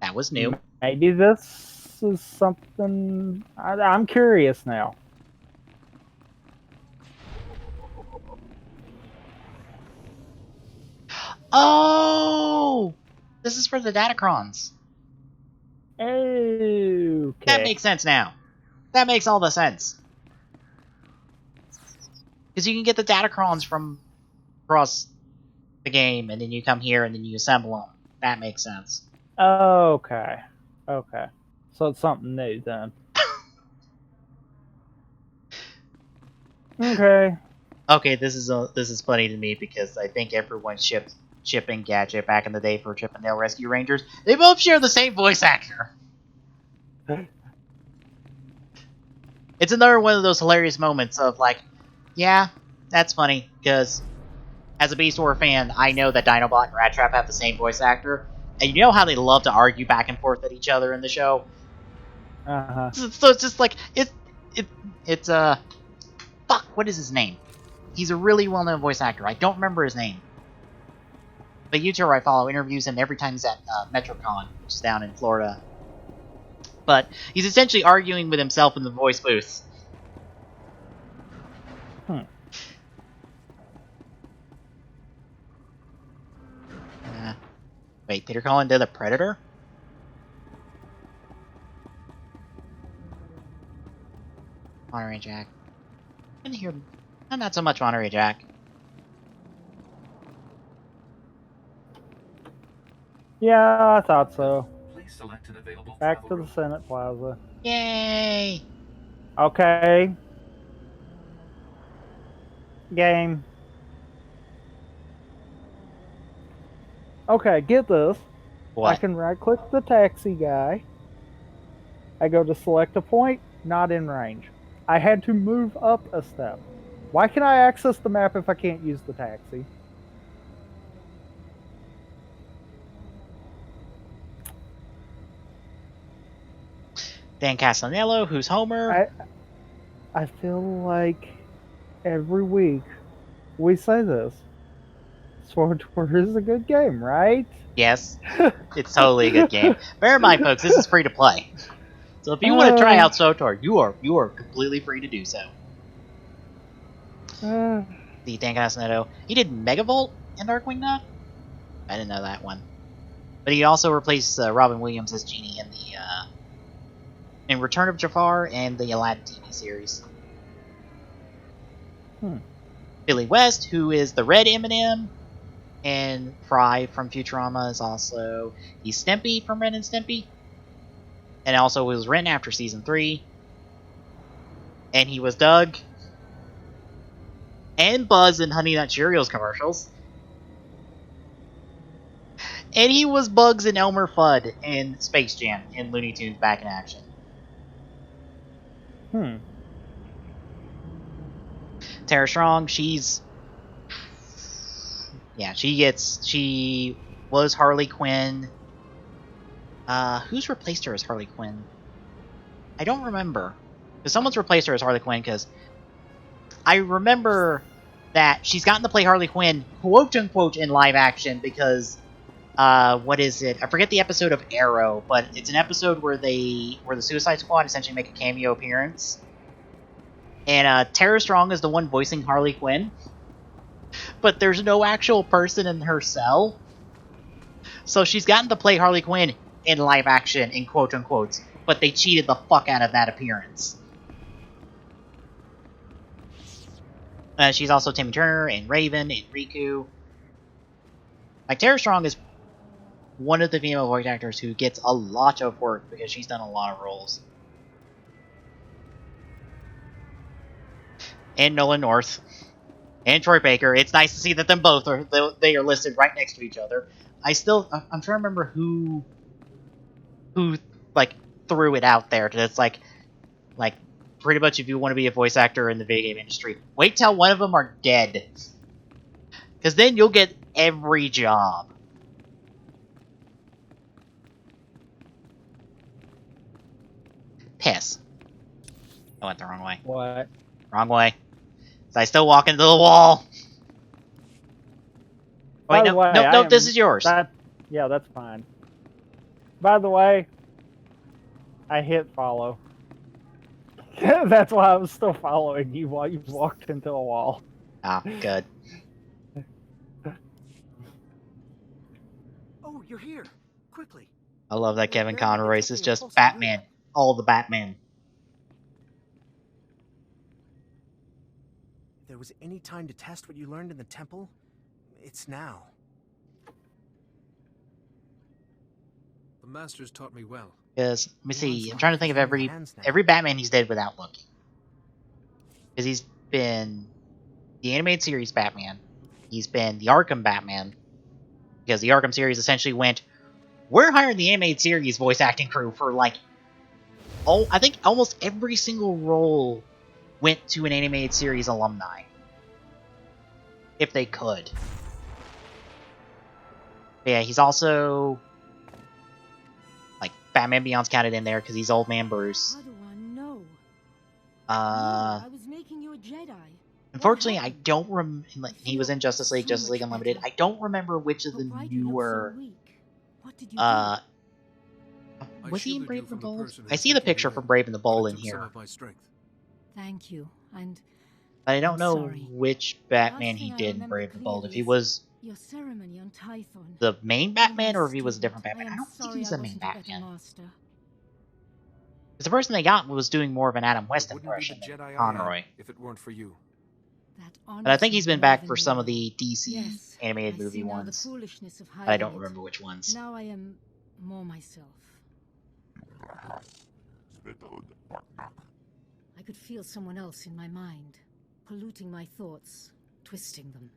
That was new. Maybe this is something... I'm curious now. Oh! This is for the Datacrons. Okay. That makes sense now. That makes all the sense. Because you can get the Datacrons from across the game, and then you come here, and then you assemble them. That makes sense. Okay. Okay. So it's something new, then. Okay. Okay, this is funny to me, because I think everyone shipped Chip and Gadget back in the day for Chip and Dale Rescue Rangers. They both share the same voice actor. It's another one of those hilarious moments of, like, yeah, that's funny, because as a Beast Wars fan, I know that Dinobot and Rat Trap have the same voice actor, and you know how they love to argue back and forth at each other in the show? Uh-huh. So it's just like, fuck, what is his name? He's a really well-known voice actor. I don't remember his name. The YouTuber I follow interviews him every time he's at MetroCon, which is down in Florida. But he's essentially arguing with himself in the voice booth. Wait, Peter Cullen did a Predator? Monterey Jack. I didn't hear... Not so much Monterey Jack. Yeah, I thought so. Please select an available Back to the Senate Plaza. Yay! Okay. Game. Okay, get this. What? I can right-click the taxi guy. I go to select a point, not in range. I had to move up a step. Why can I access the map if I can't use the taxi? Dan Castellanello, who's Homer? I feel like every week we say this. Sword Tour is a good game, right? Yes, it's totally a good game. Bear in mind, folks, this is free to play. So if you want to try out SWTOR, you are completely free to do so. The Dan Castellanetto, he did Megavolt in Darkwing Duck? I didn't know that one. But he also replaced Robin Williams as Genie in the in Return of Jafar and the Aladdin TV series. Billy West, who is the Red M&M, and Fry from Futurama is also he's Stimpy from Ren and Stimpy, and also was written after season 3. And he was Doug and Buzz in Honey Nut Cheerios commercials. And he was Bugs and Elmer Fudd in Space Jam in Looney Tunes Back in Action. Tara Strong, she was Harley Quinn. Who's replaced her as Harley Quinn? I don't remember. Because someone's replaced her as Harley Quinn, because I remember that she's gotten to play Harley Quinn, quote unquote, in live action, because what is it? I forget the episode of Arrow, but it's an episode where the Suicide Squad essentially make a cameo appearance. And Tara Strong is the one voicing Harley Quinn. But there's no actual person in her cell. So she's gotten to play Harley Quinn in live action, in quote unquote, but they cheated the fuck out of that appearance. She's also Timmy Turner and Raven and Riku. Like, Tara Strong is one of the female voice actors who gets a lot of work because she's done a lot of roles. And Nolan North. And Troy Baker. It's nice to see that them both are listed right next to each other. I'm trying to remember who like threw it out there. It's like pretty much if you want to be a voice actor in the video game industry, wait till one of them are dead, because then you'll get every job. Piss. I went the wrong way. What? Wrong way. So I still walk into the wall. Wait, no, this is yours. Yeah, that's fine. By the way, I hit follow. That's why I was still following you while you walked into a wall. Ah, good. Oh, you're here. Quickly. I love that Kevin Conroy is just Batman. All the Batman. If there was any time to test what you learned in the temple, it's now. The Masters taught me well. Because, let me see, I'm trying to think of every Batman he's did without looking. Because he's been the animated series Batman. He's been the Arkham Batman. Because the Arkham series essentially went, we're hiring the animated series voice acting crew for, like, I think almost every single role went to an animated series alumni. If they could. But yeah, he's also... Batman Beyond's counted in there because he's Old Man Bruce. How do I know? I was making you a Jedi. Unfortunately, I don't remember. He was in Justice League Unlimited. Better. I don't remember which of the newer. What did you do? Was he in Brave and the Bold? I see the picture from Brave and the Bold in here. Thank you, and But I don't know sorry. which Batman he did in Brave and the Bold. If he was your ceremony on Tython. the main Batman or if he was a different Batman. I don't think he was the main Batman. Because the person they got was doing more of an Adam West impression than Conroy. If it weren't for you. But I think he's been back for some of the DC animated movie ones. But I don't remember which ones. Now I am more myself. I could feel someone else in my mind, polluting my thoughts, twisting them.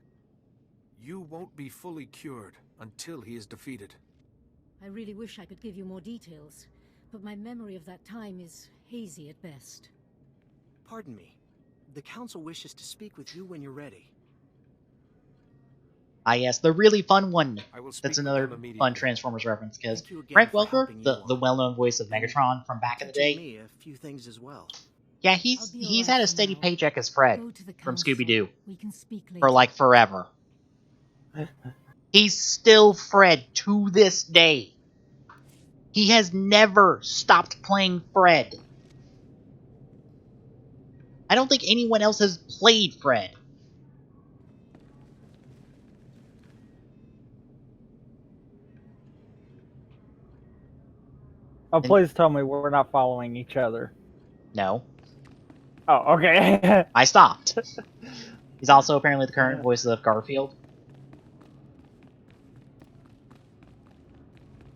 You won't be fully cured until he is defeated. I really wish I could give you more details, but my memory of that time is hazy at best. Pardon me. The Council wishes to speak with you when you're ready. Ah, yes, the really fun one. I will speak That's with another them immediately. fun Transformers reference, because Thank you again Frank for Welker, helping the Ewok. well-known voice of And Megatron from back in the teaching day, me a few things as well. yeah, I'll he's be he's alright had a for steady now. paycheck as Fred Go to the from council. Scooby-Doo We can speak later. for like forever. He's still Fred to this day. He has never stopped playing Fred. I don't think anyone else has played Fred. Oh, please tell me we're not following each other. No. Oh, okay. I stopped. He's also apparently the current voice of Garfield.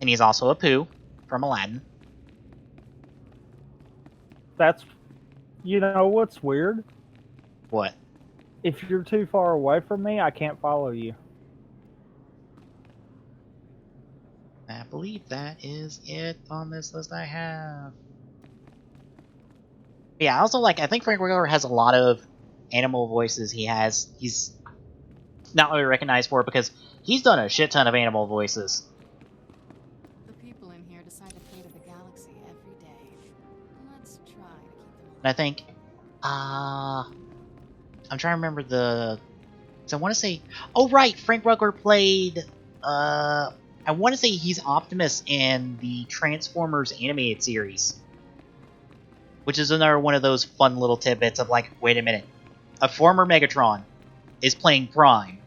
And he's also Apu from Aladdin. That's, you know what's weird? What? If you're too far away from me, I can't follow you. I believe that is it on this list I have. Yeah, also, like, I think Frank Welker has a lot of animal voices he's not really recognized for, because he's done a shit ton of animal voices. The people in here decide the fate of the galaxy every day. Let's try to keep them And I think, I'm trying to remember so I want to say, oh right, Frank Welker played, I want to say he's Optimus in the Transformers animated series. Which is another one of those fun little tidbits of like, wait a minute, a former Megatron is playing Prime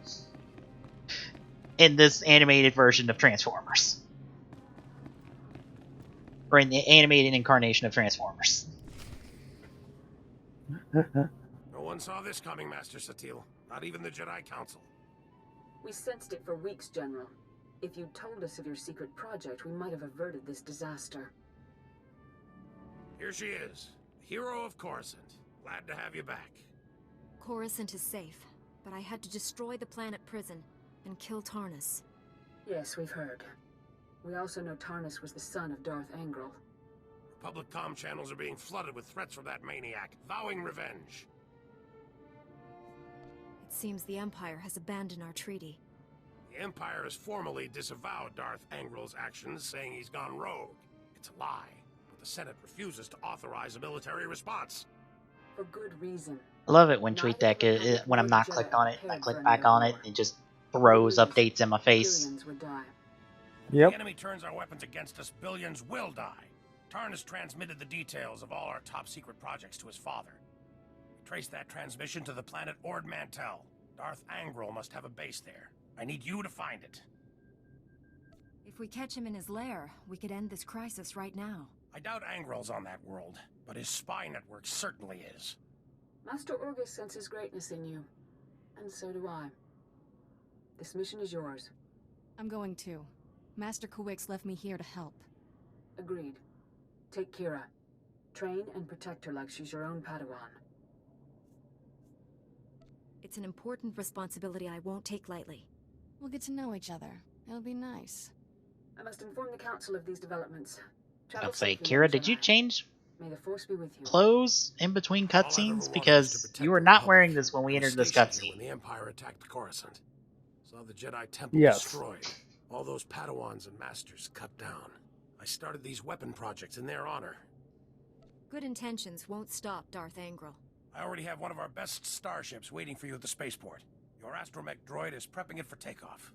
in this animated version of Transformers. Or in the animated incarnation of Transformers. No one saw this coming, Master Satil. Not even the Jedi Council. We sensed it for weeks, General. If you'd told us of your secret project, we might have averted this disaster. Here she is, the hero of Coruscant. Glad to have you back. Coruscant is safe, but I had to destroy the planet prison and kill Tarnus. Yes, we've heard. We also know Tarnus was the son of Darth Angral. Public comm channels are being flooded with threats from that maniac, vowing revenge. It seems the Empire has abandoned our treaty. The Empire has formally disavowed Darth Angral's actions, saying he's gone rogue. It's a lie, but the Senate refuses to authorize a military response. For good reason. I love it when TweetDeck, when I'm not clicked on it, and I click back on it, it just throws updates in my face. Billions would die. If the enemy turns our weapons against us, billions will die. Tarnus transmitted the details of all our top-secret projects to his father. Trace that transmission to the planet Ord Mantell. Darth Angral must have a base there. I need you to find it. If we catch him in his lair, we could end this crisis right now. I doubt Angral's on that world, but his spy network certainly is. Master Orgus senses greatness in you. And so do I. This mission is yours. I'm going too. Master Kuwix left me here to help. Agreed. Take Kira. Train and protect her like she's your own Padawan. It's an important responsibility I won't take lightly. We'll get to know each other. It'll be nice. I must inform the Council of these developments. I'll say, Kira, did you change May the Force be with you. clothes in between cutscenes? Because you were not wearing this when we entered this cutscene. When the Empire attacked Coruscant, saw the Jedi Temple destroyed, all those Padawans and Masters cut down. I started these weapon projects in their honor. Good intentions won't stop Darth Angral. I already have one of our best starships waiting for you at the spaceport. Your astromech droid is prepping it for takeoff.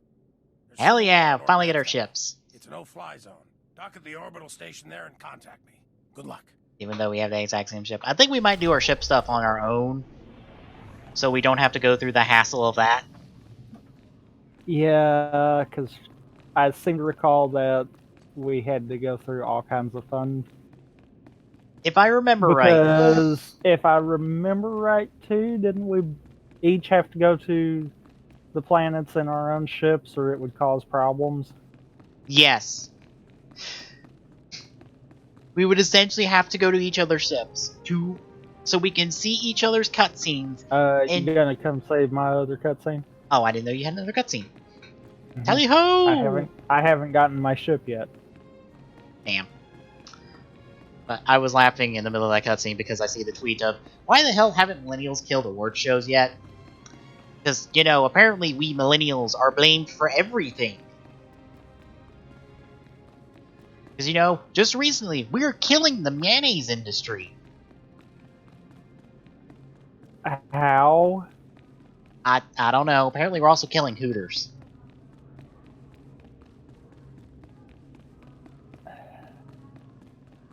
Hell yeah, finally get our ships. It's a no-fly zone. Dock at the orbital station there and contact me. Good luck. Even though we have the exact same ship. I think we might do our ship stuff on our own, so we don't have to go through the hassle of that. Yeah, because I seem to recall that we had to go through all kinds of fun. If I remember right. Because if I remember right too, didn't we each have to go to the planets in our own ships, or it would cause problems? Yes. We would essentially have to go to each other's ships so we can see each other's cutscenes. You gonna come save my other cutscene? Oh, I didn't know you had another cutscene. Tally ho! I haven't gotten my ship yet. Damn. But I was laughing in the middle of that cutscene because I see the tweet of, why the hell haven't millennials killed award shows yet? Because, you know, apparently we millennials are blamed for everything. Because, you know, just recently, we're killing the mayonnaise industry. How? I don't know. Apparently we're also killing Hooters.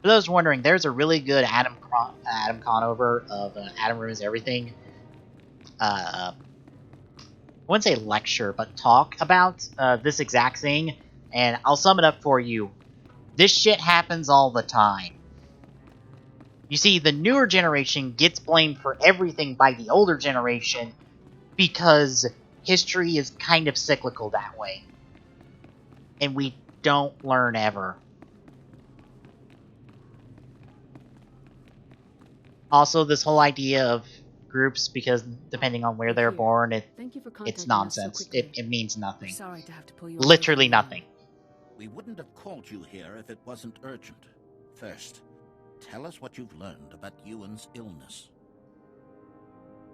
For those wondering, there's a really good Adam Conover of Adam Ruins Everything. I wouldn't say lecture, but talk about this exact thing. And I'll sum it up for you. This shit happens all the time. You see, the newer generation gets blamed for everything by the older generation because history is kind of cyclical that way. And we don't learn ever. Also, this whole idea of groups, because depending on where they're born, it's nonsense. It means nothing. Sorry to have to pull you Literally nothing. We wouldn't have called you here if it wasn't urgent. First, tell us what you've learned about Ewan's illness.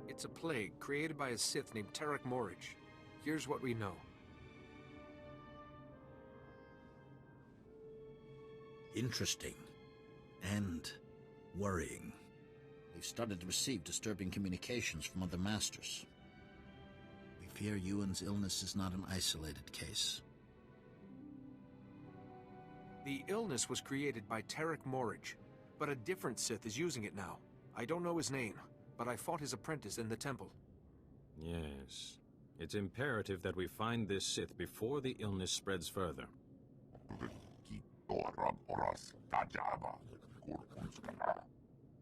It's a plague created by a Sith named Tarek Morridge. Here's what we know. Interesting. And worrying. We've started to receive disturbing communications from other masters. We fear Ewan's illness is not an isolated case. The illness was created by Tarek Morridge, but a different Sith is using it now. I don't know his name, but I fought his apprentice in the temple. Yes. It's imperative that we find this Sith before the illness spreads further.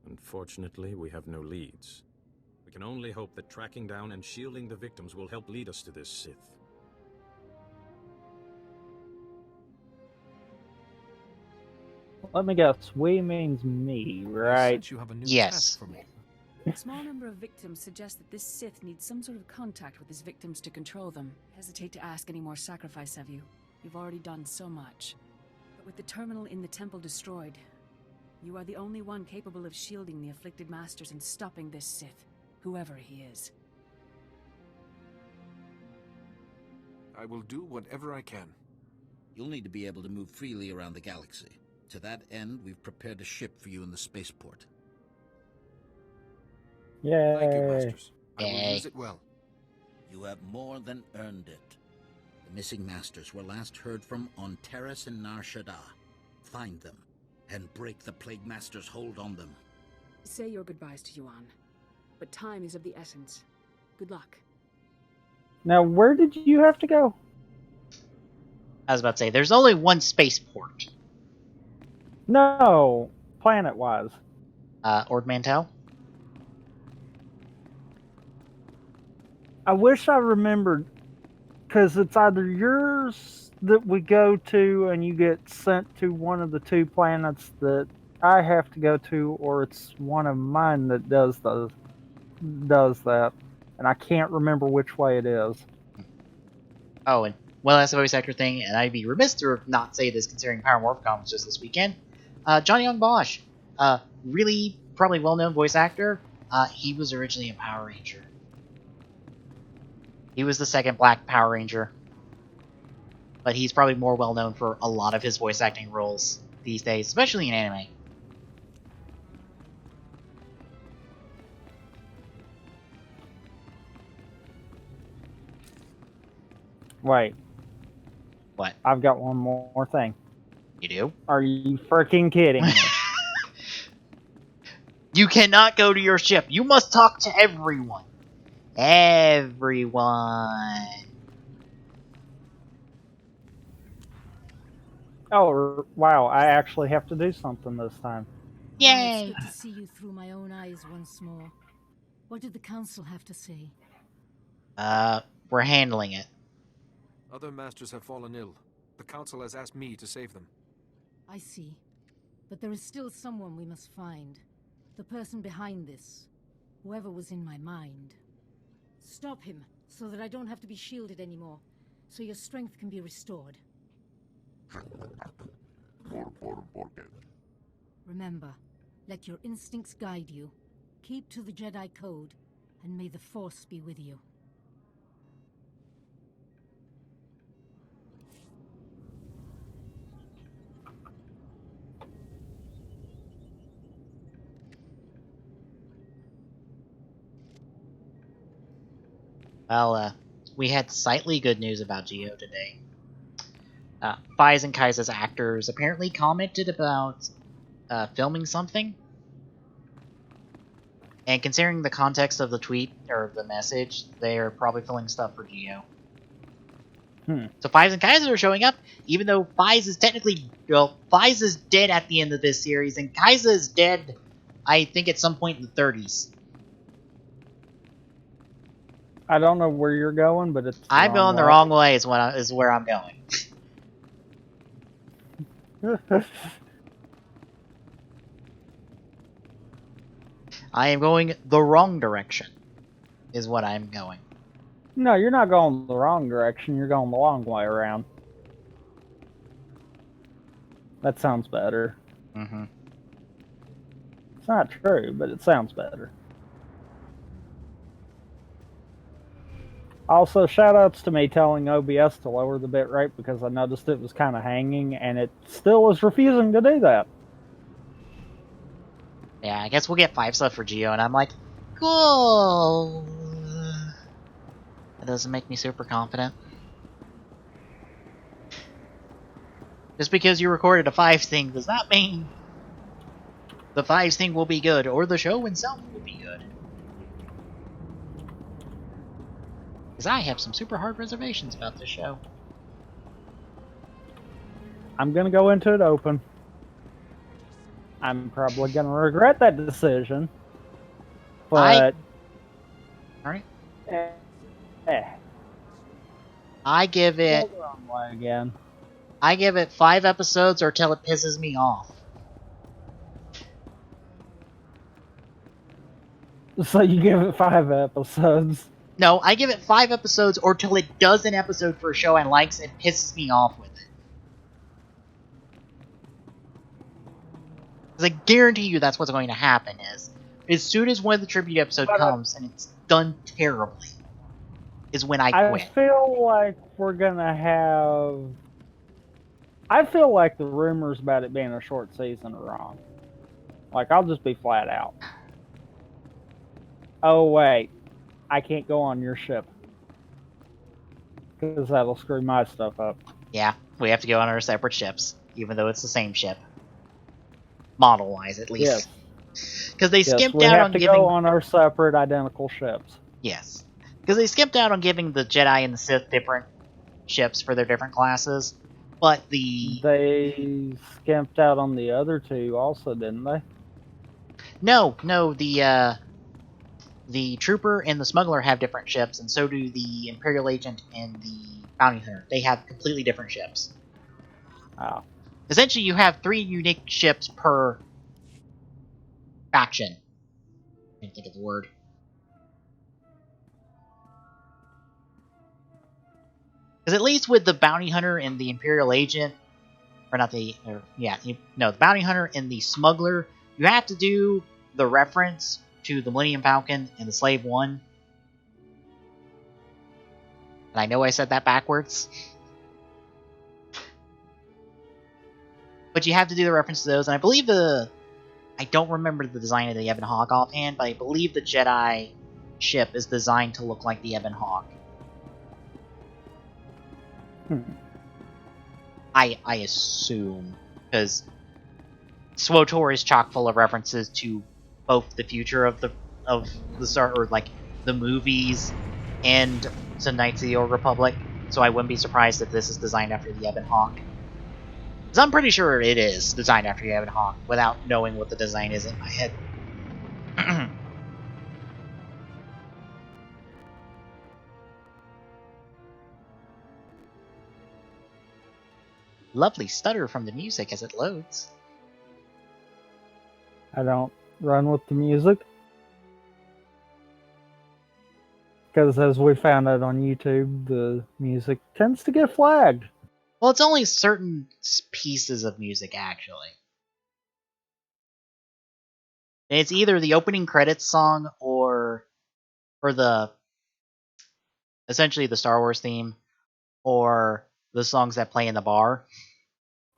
Unfortunately, we have no leads. We can only hope that tracking down and shielding the victims will help lead us to this Sith. Let me guess. We means me, right? You have a new Yes. task for me. A small number of victims suggest that this Sith needs some sort of contact with his victims to control them. Hesitate to ask any more sacrifice of you. You've already done so much. But with the terminal in the temple destroyed, you are the only one capable of shielding the afflicted masters and stopping this Sith, whoever he is. I will do whatever I can. You'll need to be able to move freely around the galaxy. To that end, we've prepared a ship for you in the spaceport. Yay. Thank you, Masters. I will Yay. use it well. You have more than earned it. The missing masters were last heard from on Terrace and Nar Shaddaa. Find them, and break the Plague Master's hold on them. Say your goodbyes to Yuan, but time is of the essence. Good luck. Now, where did you have to go? I was about to say, there's only one spaceport. No, planet-wise. Ord Mantell? I wish I remembered, because it's either yours that we go to and you get sent to one of the two planets that I have to go to, or it's one of mine that does that, and I can't remember which way it is. Oh, and one last voice actor thing, and I'd be remiss to not say this considering Power Morphicon was just this weekend. Johnny Young Bosch, really probably well-known voice actor. He was originally a Power Ranger. He was the second Black Power Ranger. But he's probably more well-known for a lot of his voice acting roles these days, especially in anime. Wait. What? I've got one more thing. You do? Are you freaking kidding me? You cannot go to your ship. You must talk to everyone. Everyone. Oh, wow. I actually have to do something this time. Yay! It's good to see you through my own eyes once more. What did the council have to say? We're handling it. Other masters have fallen ill. The council has asked me to save them. I see. But there is still someone we must find. The person behind this. Whoever was in my mind. Stop him, so that I don't have to be shielded anymore. so your strength can be restored. Remember, let your instincts guide you. Keep to the Jedi Code, and may the Force be with you. Well, we had slightly good news about Geo today. Faiz and Kaisa's actors apparently commented about filming something. And considering the context of the tweet, or the message, they are probably filming stuff for Geo. So Faiz and Kaisa are showing up, even though Faiz is technically... Well, Faiz is dead at the end of this series, and Kaisa is dead, I think, at some point in the 30s. I don't know where you're going, but it's I'm going the wrong way is where I'm going. I am going the wrong direction, is what I'm going. No, you're not going the wrong direction. You're going the long way around. That sounds better. Mm-hmm. It's not true, but it sounds better. Also, shoutouts to me telling OBS to lower the bitrate because I noticed it was kind of hanging, and it still was refusing to do that. Yeah, I guess we'll get 5 stuff for Geo, and I'm like, cool. That doesn't make me super confident. Just because you recorded a 5 thing does not mean the 5 thing will be good, or the show itself will be good. Because I have some super hard reservations about this show. I'm going to go into it open. I'm probably going to regret that decision. But... Alright. I give it... the wrong way again. I give it 5 episodes or till it pisses me off. So you give it 5 episodes? No, I give it 5 episodes or till it does an episode for a show I likes and pisses me off with it. Because I guarantee you that's what's going to happen is, as soon as one of the tribute episodes comes and it's done terribly, is when I quit. I feel like we're going to have... I feel like the rumors about it being a short season are wrong. Like, I'll just be flat out. Oh, wait. I can't go on your ship. Because that'll screw my stuff up. Yeah, we have to go on our separate ships, even though it's the same ship. Model-wise, at least. Yes. Because they skimped out on giving... go on our separate, identical ships. Yes. Because they skimped out on giving the Jedi and the Sith different ships for their different classes. But the... They skimped out on the other two also, didn't they? No, the Trooper and the Smuggler have different ships, and so do the Imperial Agent and the Bounty Hunter. They have completely different ships. Oh. Essentially, you have 3 unique ships per faction. I can't think of the word. Because at least with the Bounty Hunter and the Imperial Agent, or not the... the Bounty Hunter and the Smuggler, you have to do the reference to the Millennium Falcon and the Slave One. And I know I said that backwards. But you have to do the reference to those, and I believe I don't remember the design of the Ebon Hawk offhand, but I believe the Jedi ship is designed to look like the Ebon Hawk. I assume, because SWTOR is chock full of references to both the future of the Star, or like the movies, and to Knights of the Old Republic. So I wouldn't be surprised if this is designed after the Ebon Hawk. Because I'm pretty sure it is designed after the Ebon Hawk, without knowing what the design is in my head. Lovely stutter from the music as it loads. I don't run with the music. Because as we found out on YouTube, the music tends to get flagged. Well, it's only certain pieces of music, actually. And it's either the opening credits song or the essentially the Star Wars theme, or the songs that play in the bar.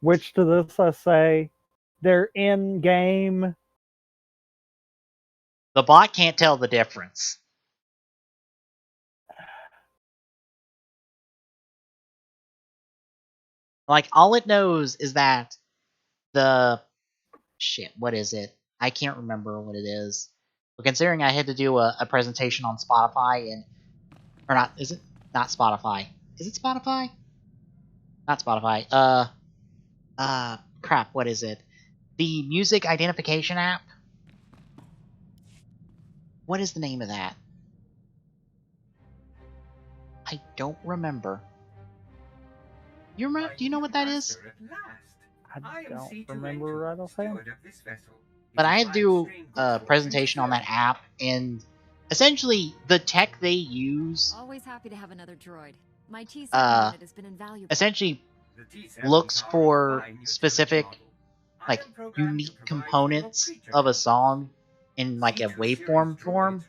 Which to this I say, they're in game. The bot can't tell the difference. Like, all it knows is that the... Shit, what is it? I can't remember what it is. But considering I had to do a presentation on Spotify and... Or not, is it? Not Spotify. Is it Spotify? Not Spotify. Crap, what is it? The music identification app? What is the name of that? I don't remember. You remember? Do you know what that is? I don't remember right offhand. But I had to do a presentation on that app, and essentially the tech they use Always happy to have another droid. My T7 unit has been invaluable. essentially looks for specific, like, unique components of a song in like a waveform form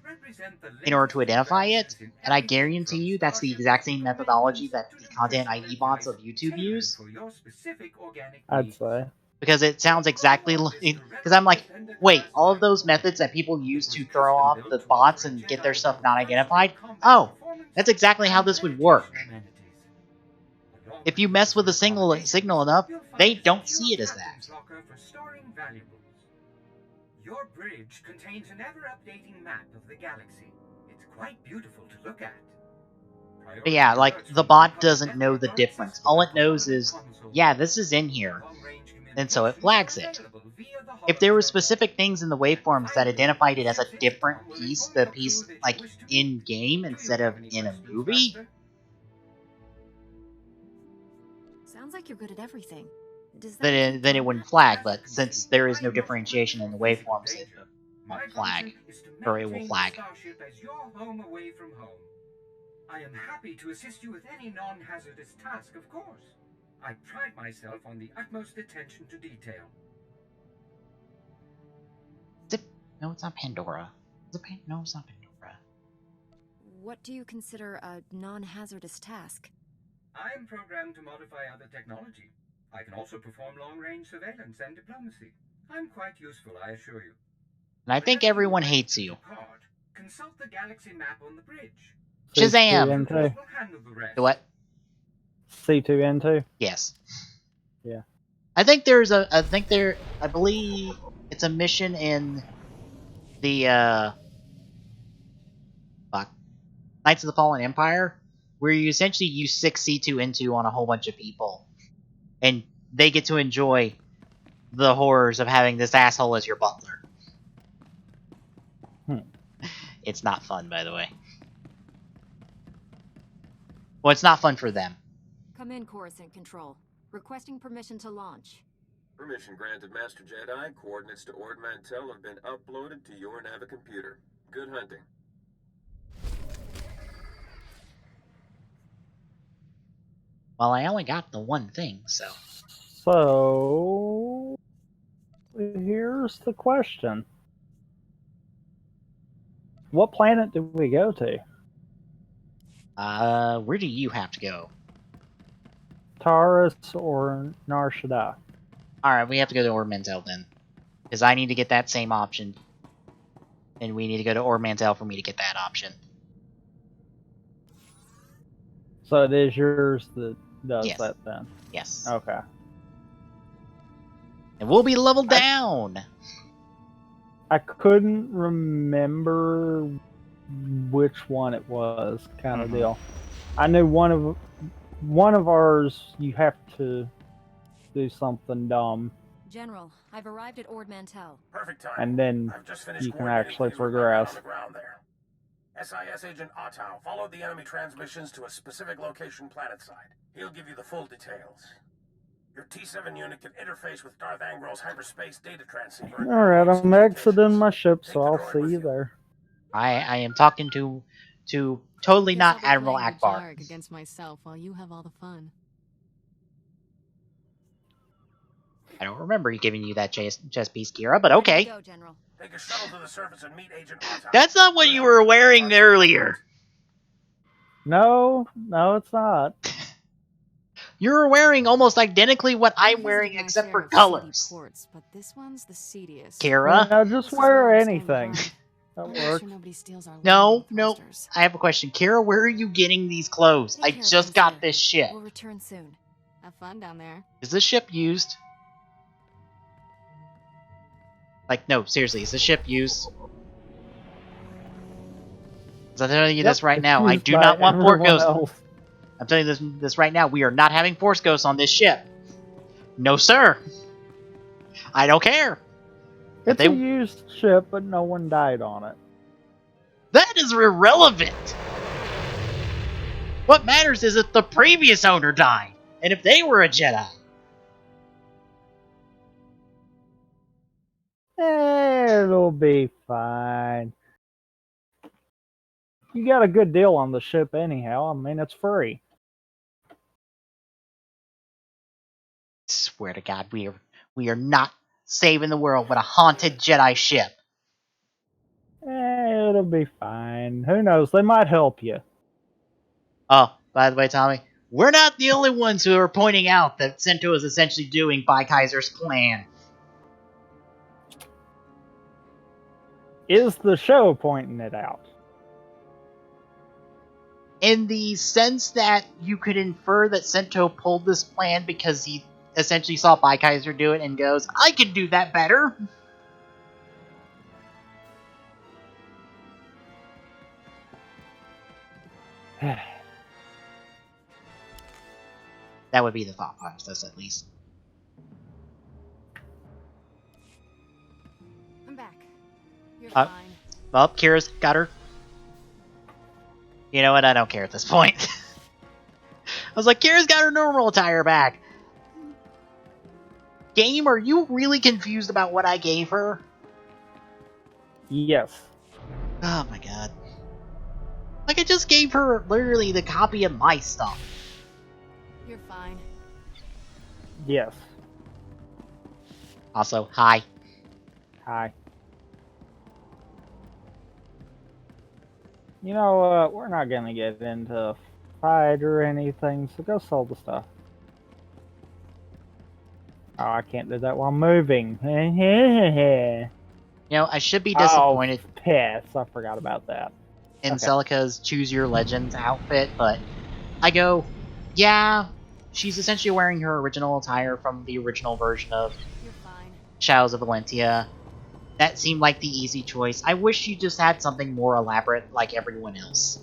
in order to identify it, and I guarantee you that's the exact same methodology that the content ID bots of YouTube use. I'd say. Because it sounds exactly like... Because I'm like, wait, all of those methods that people use to throw off the bots and get their stuff not identified? Oh, that's exactly how this would work. If you mess with the signal enough, they don't see it as that. Your bridge contains an ever-updating map of the galaxy. It's quite beautiful to look at. But yeah, like, the bot doesn't know the difference. All it knows is, yeah, this is in here, and so it flags it. If there were specific things in the waveforms that identified it as a different piece, the piece, like, in-game instead of in a movie... Sounds like you're good at everything. Then it wouldn't flag, but since there is no differentiation in the waveforms, it won't flag. Or it will flag. Starship as your home away from home. I am happy to assist you with any non-hazardous task, of course. I pride myself on the utmost attention to detail. No, it's not Pandora. No, it's not Pandora. What do you consider a non-hazardous task? I am programmed to modify other technology. I can also perform long-range surveillance and diplomacy. I'm quite useful, I assure you. And I think everyone hates you. Consult the galaxy map on the bridge. Shazam! The what? C2N2? Yes. Yeah. I believe it's a mission in the, Knights of the Fallen Empire, where you essentially use 6 C2N2 on a whole bunch of people. And they get to enjoy the horrors of having this asshole as your butler. It's not fun, by the way. Well, it's not fun for them. Come in, Coruscant Control. Requesting permission to launch. Permission granted, Master Jedi. Coordinates to Ord Mantell have been uploaded to your Navicomputer. Good hunting. Well, I only got the one thing, so... So... here's the question. What planet did we go to? Where do you have to go? Taurus or Nar Shaddaa? Alright, we have to go to Ord Mantell then. Because I need to get that same option. And we need to go to Ord Mantell for me to get that option. So it is yours that does Yes. that then? Yes. Okay. And we'll be leveled down! I couldn't remember which one it was, kind of deal. I knew one of ours you have to do something dumb, General, I've arrived at Ord Mantell. Perfect time. and then I've just finished you can coordinating actually things with my men on progress. the ground there. SIS agent Otto followed the enemy transmissions to a specific location planetside. He'll give you the full details. Your T7 unit can interface with Darth Angrel's hyperspace data transceiver. Alright, I'm exiting my ship, so I'll see you there. I am talking to Totally Guess not I'll be Admiral playing the Akbar. Jarg against myself while you have all the fun. I don't remember giving you that chess piece, Kira, but Ready to okay. go, General. Take a shuttle to the surface and meet Agent Otto. That's not what you were wearing earlier. No, it's not. You're wearing almost identically what I'm I've wearing visited my except share for of seedy colors. ports, but this one's the seediest. Kira? Yeah, just This is why wear I'm staying anything. behind. That I'll make works. sure nobody steals our No, landing no. thrusters. I have a question. Kira, where are you getting these clothes? Take I care of just things got here. this ship. We'll return soon. Have fun down there. Is this ship used? Like, no, seriously, is this ship used? Because I'm telling you this right it's now, I used do by not want Port everyone Ghost. else. I'm telling you this right now, we are not having Force Ghosts on this ship. No, sir. I don't care. If It's a used ship, but no one died on it. That is irrelevant. What matters is if the previous owner died, and if they were a Jedi. It'll be fine. You got a good deal on the ship anyhow. I mean, it's free. Swear to God, we are not saving the world with a haunted Jedi ship. It'll be fine. Who knows? They might help you. Oh, by the way, Tommy, we're not the only ones who are pointing out that Sento is essentially doing Bai Kaiser's plan. Is the show pointing it out? In the sense that you could infer that Sento pulled this plan because he essentially saw Bai Kaiser do it and goes, I can do that better. That would be the thought process, at least. I'm back. You're fine. Well, Kira's got her. You know what? I don't care at this point. I was like, Kira's got her normal attire back. Game, are you really confused about what I gave her? Yes. Oh my god. Like, I just gave her literally the copy of my stuff. You're fine. Yes. Also, hi. Hi. You know what? We're not gonna get into a fight or anything, so go sell the stuff. Oh, I can't do that while moving. You know, I should be disappointed. Oh, piss. I forgot about that. In Okay. Celica's Choose Your Legends outfit, but I go, yeah, she's essentially wearing her original attire from the original version of Shadows of Valentia. That seemed like the easy choice. I wish you just had something more elaborate like everyone else.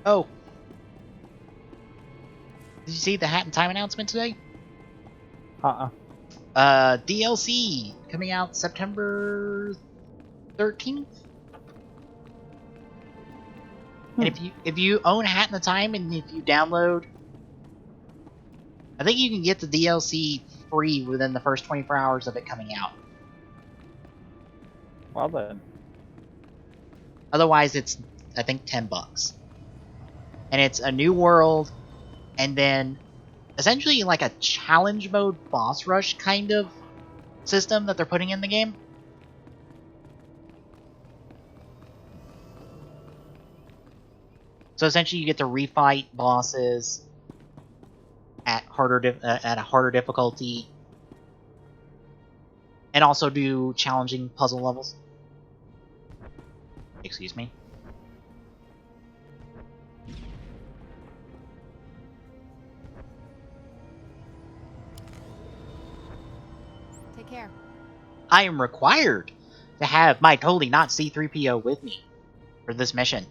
Oh. Did you see the Hat in Time announcement today? DLC coming out September 13th. And if you own Hat in the Time and if you download, I think you can get the DLC free within the first 24 hours of it coming out. Well then. Otherwise, it's I think $10. And it's a new world, and then essentially like a challenge mode boss rush kind of system that they're putting in the game. So essentially, you get to refight bosses at a harder difficulty, and also do challenging puzzle levels. Excuse me. Take care. I am required to have my totally not C-3PO with me for this mission.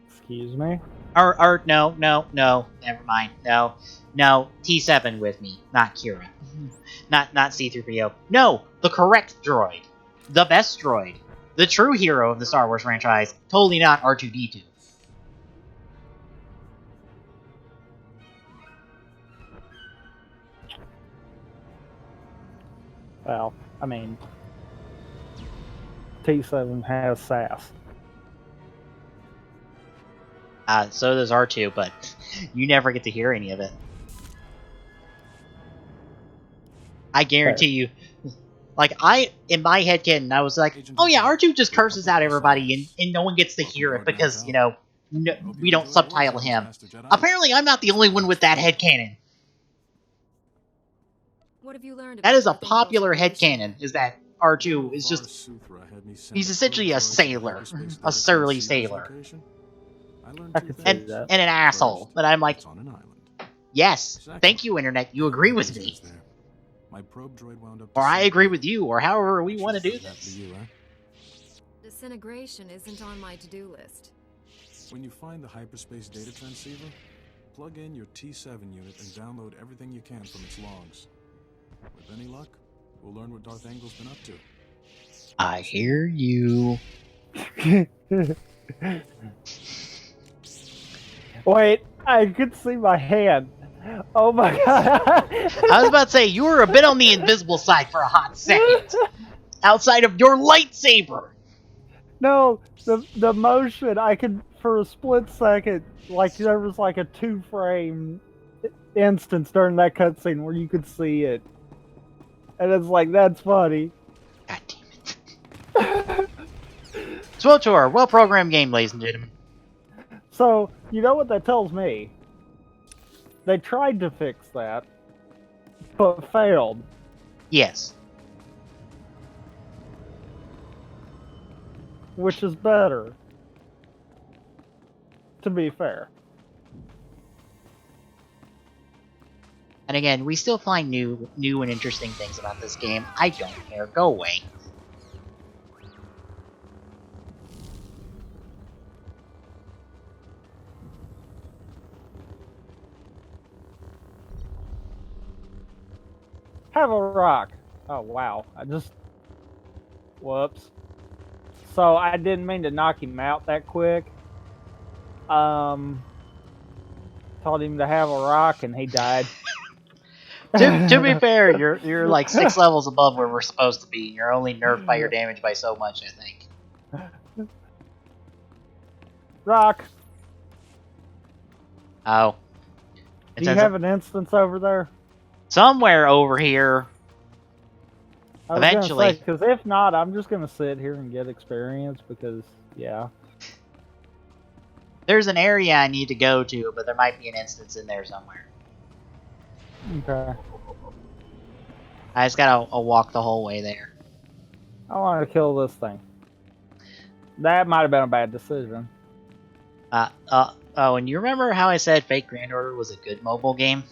Excuse me? Or no, never mind. No, T7 with me, not Kira. Not C3PO. No, the correct droid. The best droid. The true hero of the Star Wars franchise. Totally not R2-D2. Well, I mean, T7 has sass. So does R2, but you never get to hear any of it. I guarantee you. Like, in my headcanon, I was like, oh yeah, R2 just curses out everybody and no one gets to hear it because, you know, we don't subtitle him. Apparently, I'm not the only one with that headcanon. What have you learned That about is a Darth Angel's popular operation? headcanon, is that R2 is just... He's essentially a sailor. A surly sailor. I could see And that. an asshole. But I'm like, yes, thank you, Internet, you agree with me. Or I agree with you, or however we want to do this. Disintegration isn't on my to-do list. When you find the hyperspace data transceiver, plug in your T7 unit and download everything you can from its logs. With any luck, we'll learn what Darth Angel's been up to. I hear you. Wait, I could see my hand. Oh my god. I was about to say, you were a bit on the invisible side for a hot second. Outside of your lightsaber. No, the motion, I could, for a split second, like there was like a 2-frame instance during that cutscene where you could see it. And it's like, that's funny. God damn it. SWTOR, well-programmed game, ladies and gentlemen. So, you know what that tells me? They tried to fix that, but failed. Yes. Which is better. To be fair. And again, we still find new and interesting things about this game. I don't care. Go away. Have a rock. Oh, wow. Whoops. So, I didn't mean to knock him out that quick. Told him to have a rock and he died. to be fair, you're like 6 levels above where we're supposed to be. You're only nerfed by your damage by so much, I think. Rock. Oh. Do you have an instance over there? Somewhere over here. Eventually. Because if not, I'm just going to sit here and get experience because, yeah. There's an area I need to go to, but there might be an instance in there somewhere. Okay. I just gotta walk the whole way there. I want to kill this thing. That might have been a bad decision. Oh, and you remember how I said Fate Grand Order was a good mobile game?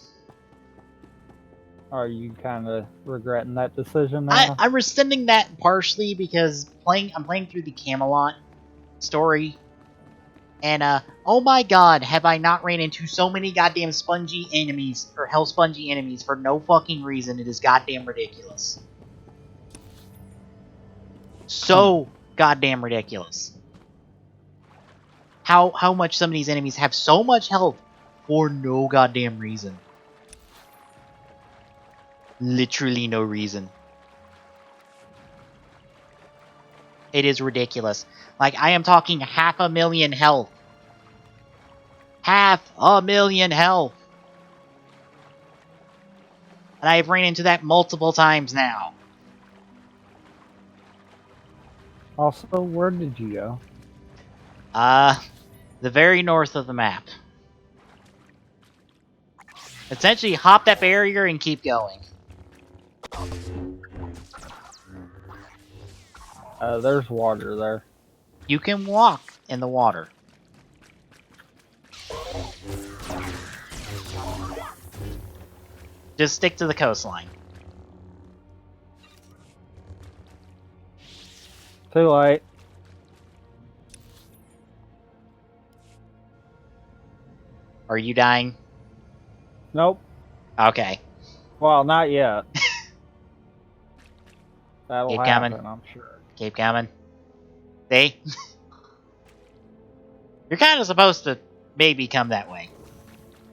Are you kind of regretting that decision now? I'm rescinding that partially because I'm playing through the Camelot story. And, oh my god, have I not ran into so many goddamn spongy enemies, or hell spongy enemies, for no fucking reason. It is goddamn ridiculous. So goddamn ridiculous. How much some of these enemies have so much health for no goddamn reason. Literally no reason. It is ridiculous. Like, I am talking 500,000 health. 500,000 health. And I've ran into that multiple times now. Also, where did you go? The very north of the map. Essentially, hop that barrier and keep going. There's water there. You can walk in the water. Just stick to the coastline. Too late. Are you dying? Nope. Okay. Well, not yet. That'll Keep happen, coming. I'm sure. Keep coming. See? You're kind of supposed to maybe come that way.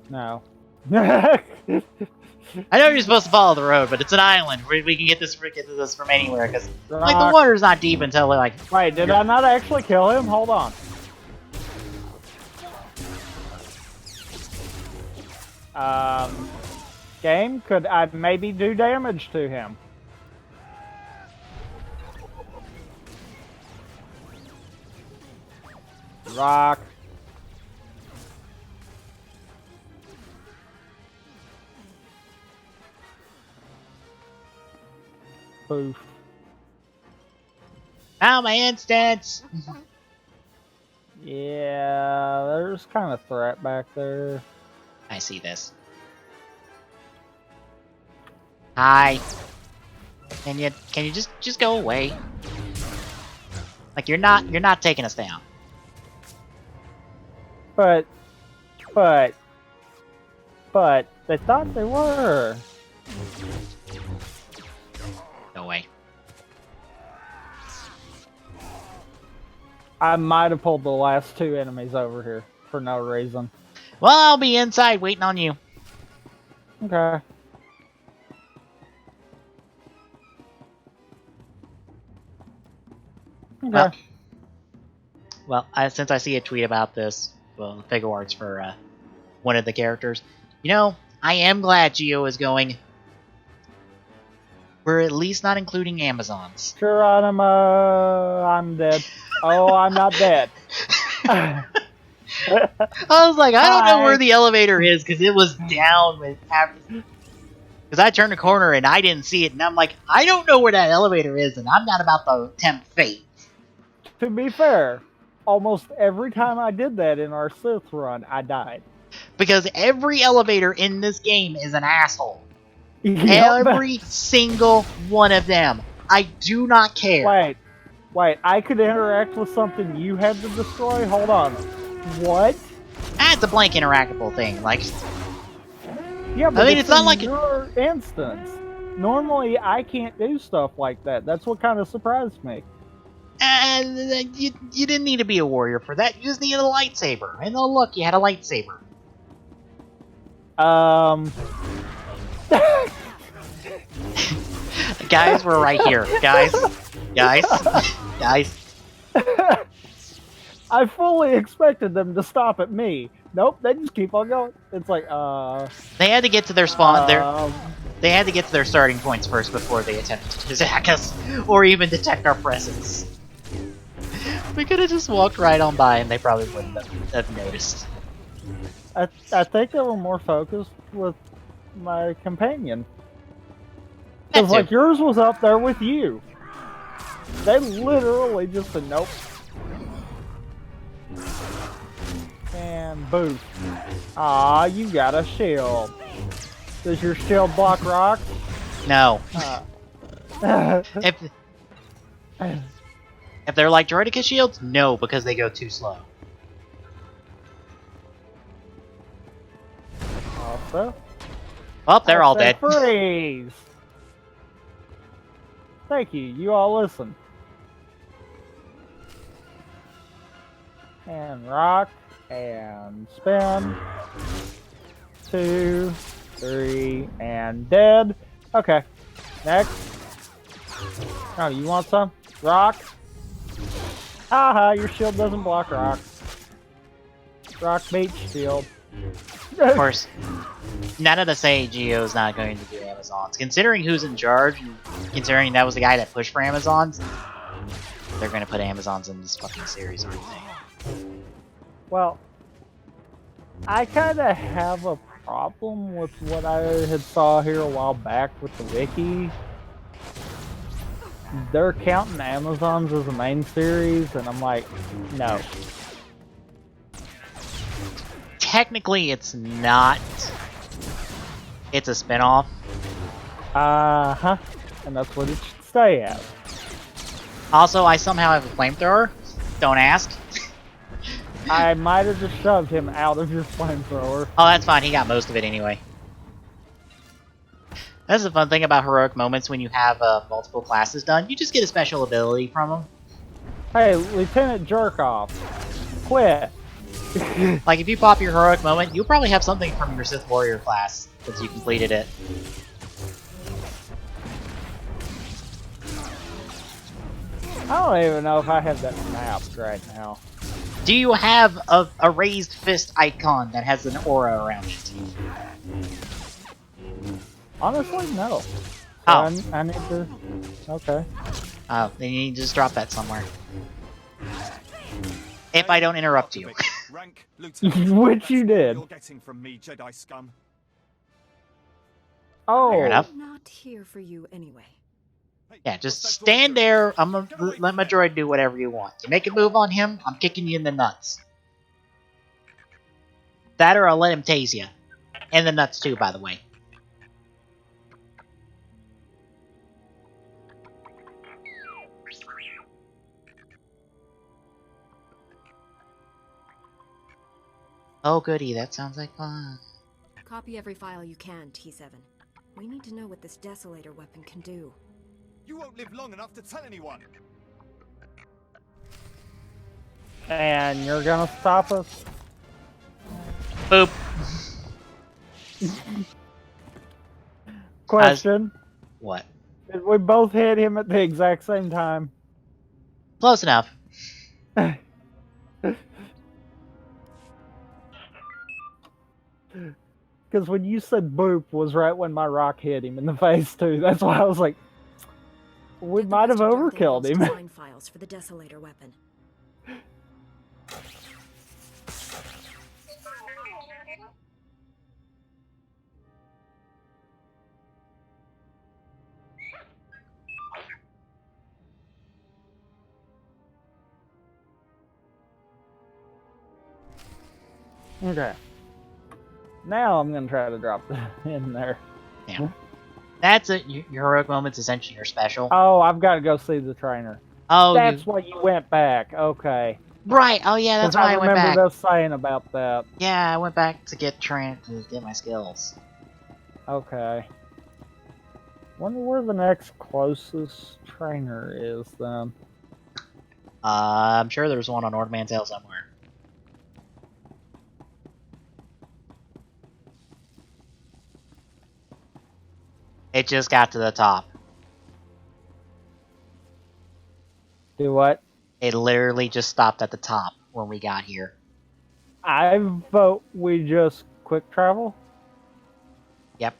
No. I know you're supposed to follow the road, but it's an island. We can get this from anywhere, because like the water's not deep until like. Wait, did I not actually kill him? Hold on. Game, could I maybe do damage to him? Rock. Poof. Ow, my instance! Yeah, there's kind of threat back there. I see this. Hi. Can you just go away? Like you're not taking us down. But they thought they were. No way. I might have pulled the last two enemies over here for no reason. Well, I'll be inside waiting on you. Okay. Okay. Well, since I see a tweet about this, well, the figure arts for one of the characters, you know, I am glad Geo is going. We're at least not including Amazons. Geronimo, I'm dead. Oh, I'm not dead. I was like, I don't know where the elevator is, because it was down with because I turned a corner and I didn't see it, and I'm like, I don't know where that elevator is, and I'm not about to tempt fate. To be fair, almost every time I did that in our Sith run, I died. Because every elevator in this game is an asshole. Yep. Every single one of them. I do not care. Wait, I could interact with something you had to destroy? Hold on. What? That's a blank interactable thing. Like, yeah, but I mean, it's not like your instance. Normally, I can't do stuff like that. That's what kind of surprised me. You didn't need to be a warrior for that. You just needed a lightsaber. And oh, look, you had a lightsaber. Guys, we're right here. Guys. I fully expected them to stop at me. Nope, they just keep on going. It's like, They had to get to their spawn. They had to get to their starting points first before they attempted to attack us, or even detect our presence. We could have just walked right on by, and they probably wouldn't have noticed. I think they were more focused with my companion. Because, like, yours was up there with you. They literally just said, nope. And boom. Aw, you got a shield. Does your shield block rocks? No. If they're like Droideka shields, no, because they go too slow. Also, well, they're all dead. Freeze. Thank you. You all listen. And rock. And spin. 2, 3, and dead. Okay. Next. Oh, you want some? Rock. Haha, your shield doesn't block rocks. Rock beach shield. Of course, none of the say Geo's not going to do Amazons. Considering who's in charge, and considering that was the guy that pushed for Amazons, they're going to put Amazons in this fucking series, aren't they? Well, I kind of have a problem with what I had saw here a while back with the wiki. They're counting Amazons as a main series, and I'm like, no. Technically, it's not. It's a spinoff. Uh-huh. And that's what it should stay at. Also, I somehow have a flamethrower. Don't ask. I might have just shoved him out of your flamethrower. Oh, that's fine. He got most of it anyway. That's the fun thing about heroic moments when you have multiple classes done. You just get a special ability from them. Hey, Lieutenant Jerkoff, quit. Like, if you pop your heroic moment, you'll probably have something from your Sith Warrior class since you completed it. I don't even know if I have that mapped right now. Do you have a raised fist icon that has an aura around it? Honestly, no. So Oh. I need to... Okay. Oh, then you need to just drop that somewhere. If I don't interrupt you. Rank, Which you did. You're getting from me, Jedi scum. Oh. Fair enough. I'm not here for you anyway. Yeah, just stand there. I'm gonna let my droid do whatever you want. You make a move on him, I'm kicking you in the nuts. That or I'll let him tase you. And the nuts too, by the way. Oh goody, that sounds like fun. Copy every file you can, T7. We need to know what this Desolator weapon can do. You won't live long enough to tell anyone. And you're gonna stop us? Boop. Question. What? Did we both hit him at the exact same time? Close enough. Because when you said boop was right when my rock hit him in the face too. That's why I was like, we might have overkilled him. Design files for the Desolator weapon. Okay. Now I'm gonna try to drop that in there. Yeah. That's it. Your heroic moment's essentially your special. Oh, I've got to go see the trainer. Oh, that's why you went back. Okay. Right. Oh, yeah. That's why I went back. I remember us saying about that. Yeah, I went back to get my skills. Okay. Wonder where the next closest trainer is then. I'm sure there's one on Ord Mantell somewhere. It just got to the top. Do what? It literally just stopped at the top when we got here. I vote we just quick travel. Yep.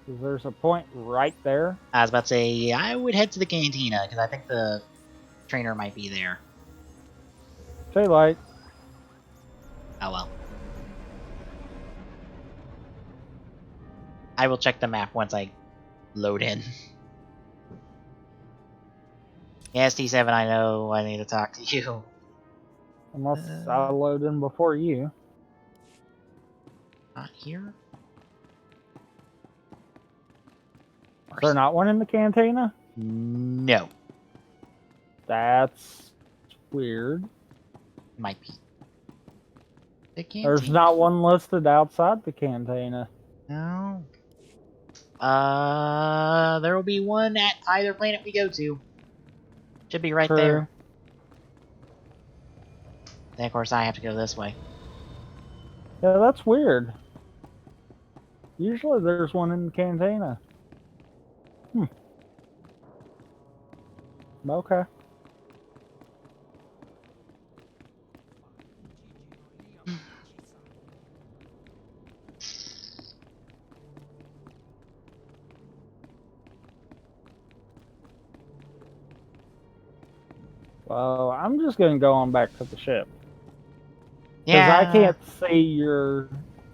Because there's a point right there. I was about to say, I would head to the cantina, because I think the trainer might be there. Too late. Oh well. I will check the map once I load in. Yes, T7, I know I need to talk to you. Unless I load in before you. Not here? Is there not one in the cantina? No. That's weird. Might be. The cantina. There's not one listed outside the cantina. No. There will be one at either planet we go to. Should be right there. Then, of course, I have to go this way. Yeah, that's weird. Usually there's one in the cantina. Okay. Well, I'm just gonna go on back to the ship. Because I can't see your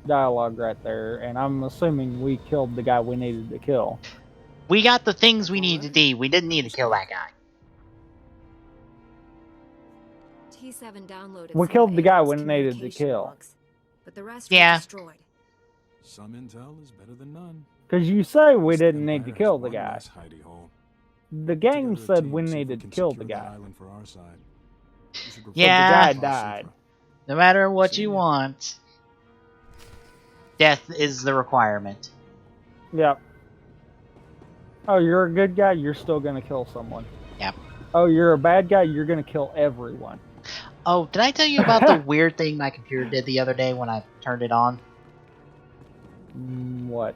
dialogue right there, and I'm assuming we killed the guy we needed to kill. We got the things we needed to do. We didn't need to kill that guy. T7 downloaded. We killed the guy we needed to kill. Logs, but the rest were destroyed. Some intel is better than none. Because you say we didn't need to kill the guy. The game said we needed to kill the guy. For our side. Yeah. The guy died. No matter what you want, death is the requirement. Yep. Oh, you're a good guy, you're still gonna kill someone. Yep. Oh, you're a bad guy, you're gonna kill everyone. Oh, did I tell you about the weird thing my computer did the other day when I turned it on? What?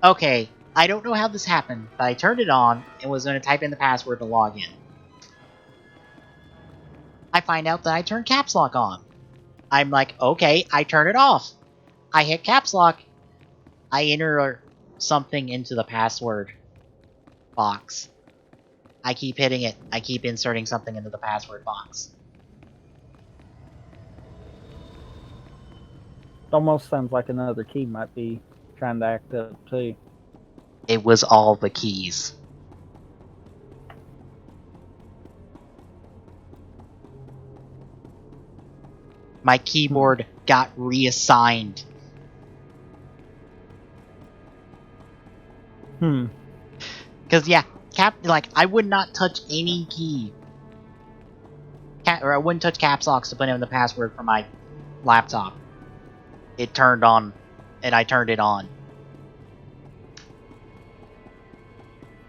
Okay, I don't know how this happened, but I turned it on and was going to type in the password to log in. I find out that I turned caps lock on. I'm like, okay, I turn it off. I hit caps lock. I enter something into the password box. I keep hitting it. I keep inserting something into the password box. It almost sounds like another key might be trying to act up too. It was all the keys. My keyboard got reassigned. Because, yeah, I would not touch any key. Or I wouldn't touch caps locks to put in the password for my laptop. It turned on, and I turned it on.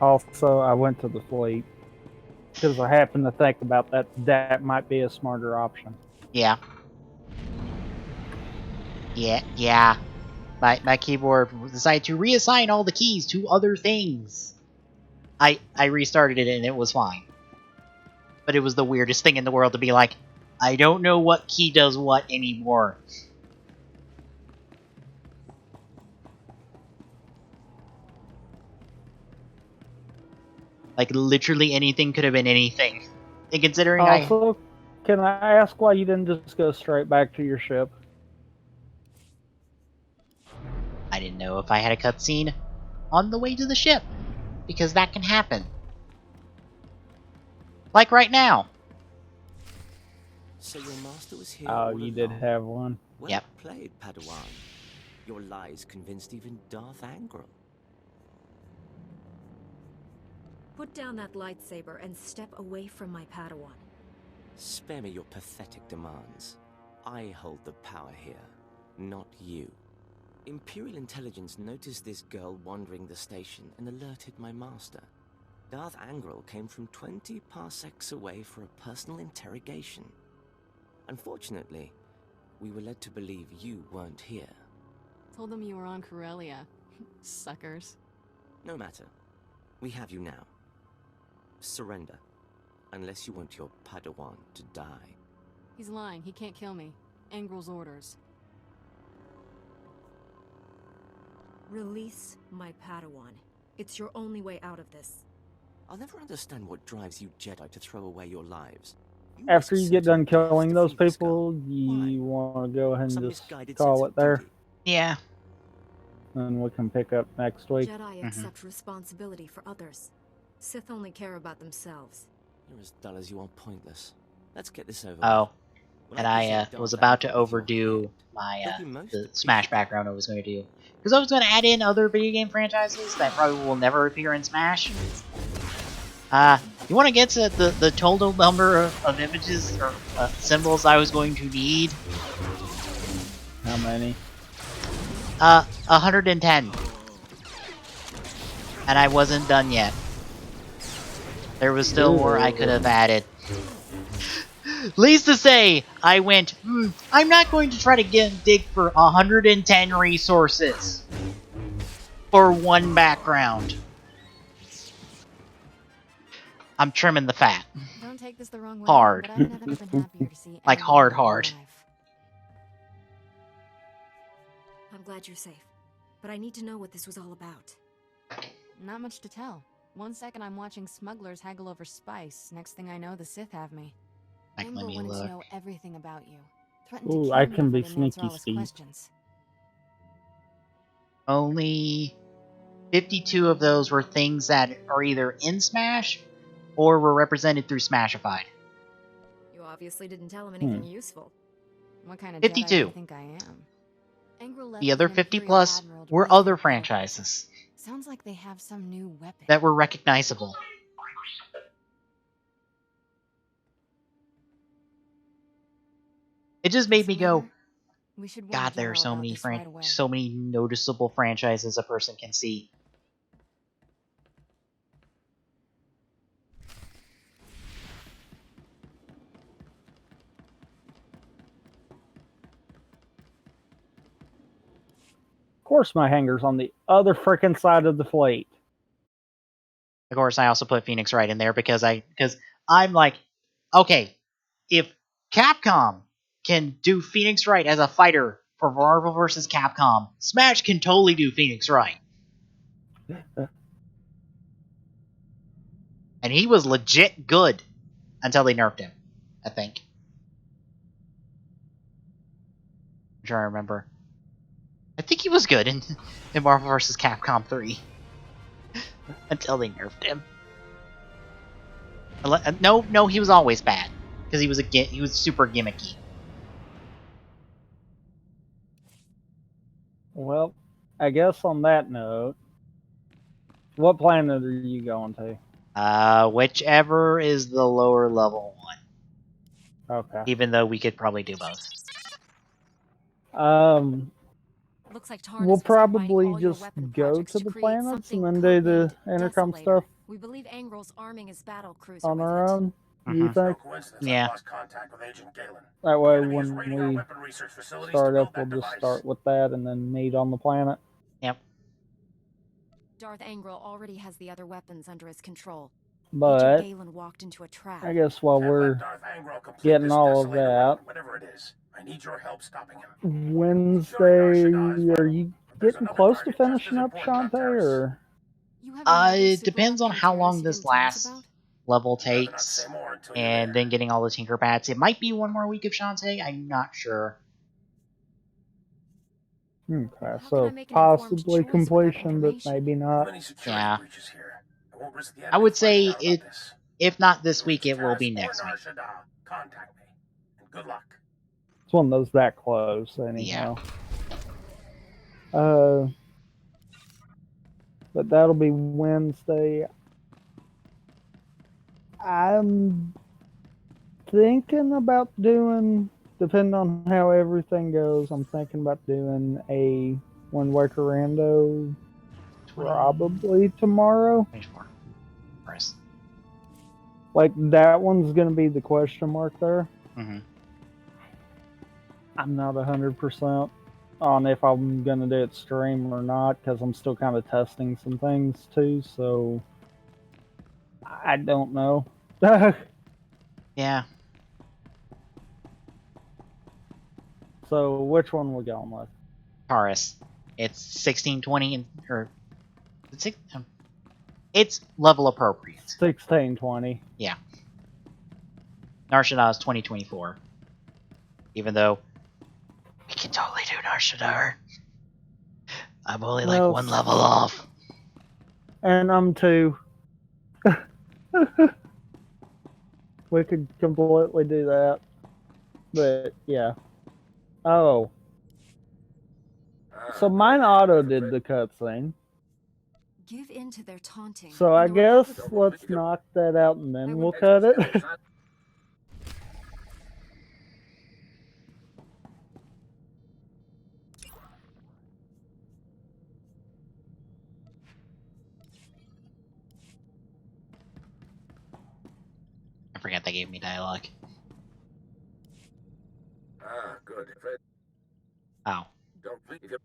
Also, I went to the fleet because I happened to think about that. That might be a smarter option. Yeah. Yeah. My keyboard decided to reassign all the keys to other things. I restarted it and it was fine. But it was the weirdest thing in the world to be like, I don't know what key does what anymore. Like, literally anything could have been anything. And considering Also, can I ask why you didn't just go straight back to your ship? I didn't know if I had a cutscene on the way to the ship. Because that can happen. Like right now. So your master was here. Oh, all you did along. have one. Well Yep. played, Padawan. Your lies convinced even Darth Angral. Put down that lightsaber and step away from my Padawan. Spare me your pathetic demands. I hold the power here, not you. Imperial intelligence noticed this girl wandering the station and alerted my master. Darth Angral came from 20 parsecs away for a personal interrogation. Unfortunately, we were led to believe you weren't here. Told them you were on Corellia. Suckers. No matter. We have you now. Surrender. Unless you want your Padawan to die. He's lying. He can't kill me. Angral's orders. Release my Padawan. It's your only way out of this. I'll never understand what drives you Jedi to throw away your lives. After you get done killing those people, you want to go ahead and just call it there? Yeah. And we can pick up next week. Jedi accept responsibility for others. Sith only care about themselves. You're as dull as you are pointless. Let's get this over Oh. with. And I was about to overdo my the Smash background I was going to do. Because I was going to add in other video game franchises that probably will never appear in Smash. You want to get to the total number of images or symbols I was going to need? How many? 110. And I wasn't done yet. There was still more I could have added. Least to say, I went, I'm not going to try to dig for 110 resources for one background. I'm trimming the fat. Don't take this the wrong way, Hard. but I've never been happier to see Like anyone hard. alive. I'm glad you're safe, but I need to know what this was all about. Not much to tell. One second I'm watching smugglers haggle over spice. Next thing I know, the Sith have me. Like, let Angral me wanted look. to know everything about you. Threatened to Ooh, kill I me can if be didn't answer all sneaky his Steve. questions. Only 52 of those were things that are either in Smash or were represented through Smashified. You obviously didn't tell him anything useful. What kind of 52. Jedi do you think I am? Angral left The with other an 50 Imperial plus admiral to were brief other your pilot. franchises Sounds like they have some new weapon. that were recognizable. It just made me go, We should warn God, there are Darrow so about many this right away. so many noticeable franchises a person can see. Of course, my hangar's on the other freaking side of the fleet. Of course, I also put Phoenix Wright in there because I'm like, okay, if Capcom can do Phoenix Wright as a fighter for Marvel vs. Capcom, Smash can totally do Phoenix Wright. And he was legit good until they nerfed him, I think. I'm trying to remember. I think he was good in Marvel vs. Capcom 3 until they nerfed him. No, he was always bad because he was super gimmicky. Well, I guess on that note, what planet are you going to? Whichever is the lower level one. Okay. Even though we could probably do both. Looks like We'll Tarnus was probably combining all just your weapon go projects to to the create planets something and then do the codenamed intercom Desolator. stuff We believe Angrel's arming his battle cruiser on with our it. own. You think? No coincidence Yeah. I've lost contact with Agent Galen. That way, The enemy is when raiding our we weapon research facilities to start build up, that we'll just device. start with that and then meet on the planet. Yep. Darth Angrel already has the other weapons under his control. But Agent Galen walked into a trap. I guess while Can't we're let Darth Angrel complete getting this all of Desolator that, weapon, whatever it is. I need your help stopping him. Wednesday, are you getting close to finishing up Shantae, or? It depends on how long this last level takes, and then getting all the Tinkerbats. It might be one more week of Shantae. I'm not sure. Okay, so possibly completion, but maybe not. Yeah. I would say if not this week, it will be next week. Contact me. And good luck. It's one of those that close, anyhow. Yeah. But that'll be Wednesday. I'm thinking about doing, depending on how everything goes, I'm thinking about doing a One Waker Rando probably tomorrow. 24. Like, that one's going to be the question mark there. Mm-hmm. I'm not 100% on if I'm going to do it stream or not, because I'm still kind of testing some things too, so I don't know. Yeah. So which one we going with? Taurus. It's 1620 or it's level appropriate. 1620. Yeah. Narshada is 2024. Even though we can totally do Narshadar. I'm only like one level off. And I'm 2. We could completely do that. But yeah. Oh. So mine auto did the cutscene. Give in to their taunting. So I guess let's knock that out and then we'll cut it. I forgot they gave me dialogue. Good. Oh. Don't leave your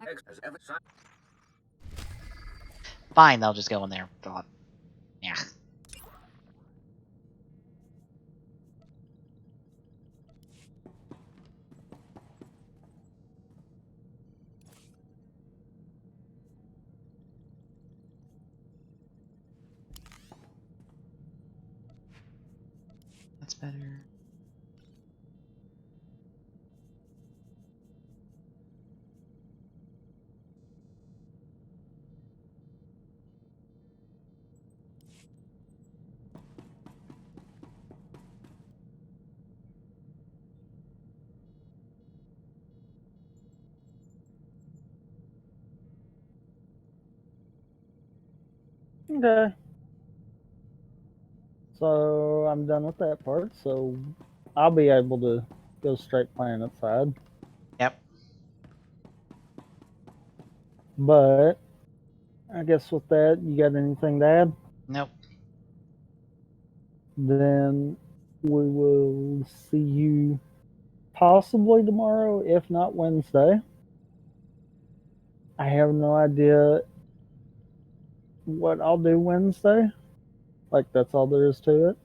eggs as ever. Fine, they'll just go in there. Yeah. That's better. Okay. So I'm done with that part, so I'll be able to Go straight planet side. Yep. But I guess with that, you got anything to add? Nope. Then we will see you possibly tomorrow, if not Wednesday. I have no idea what I'll do Wednesday. Like, that's all there is to it.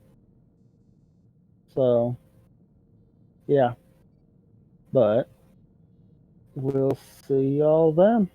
So, yeah. But we'll see y'all then.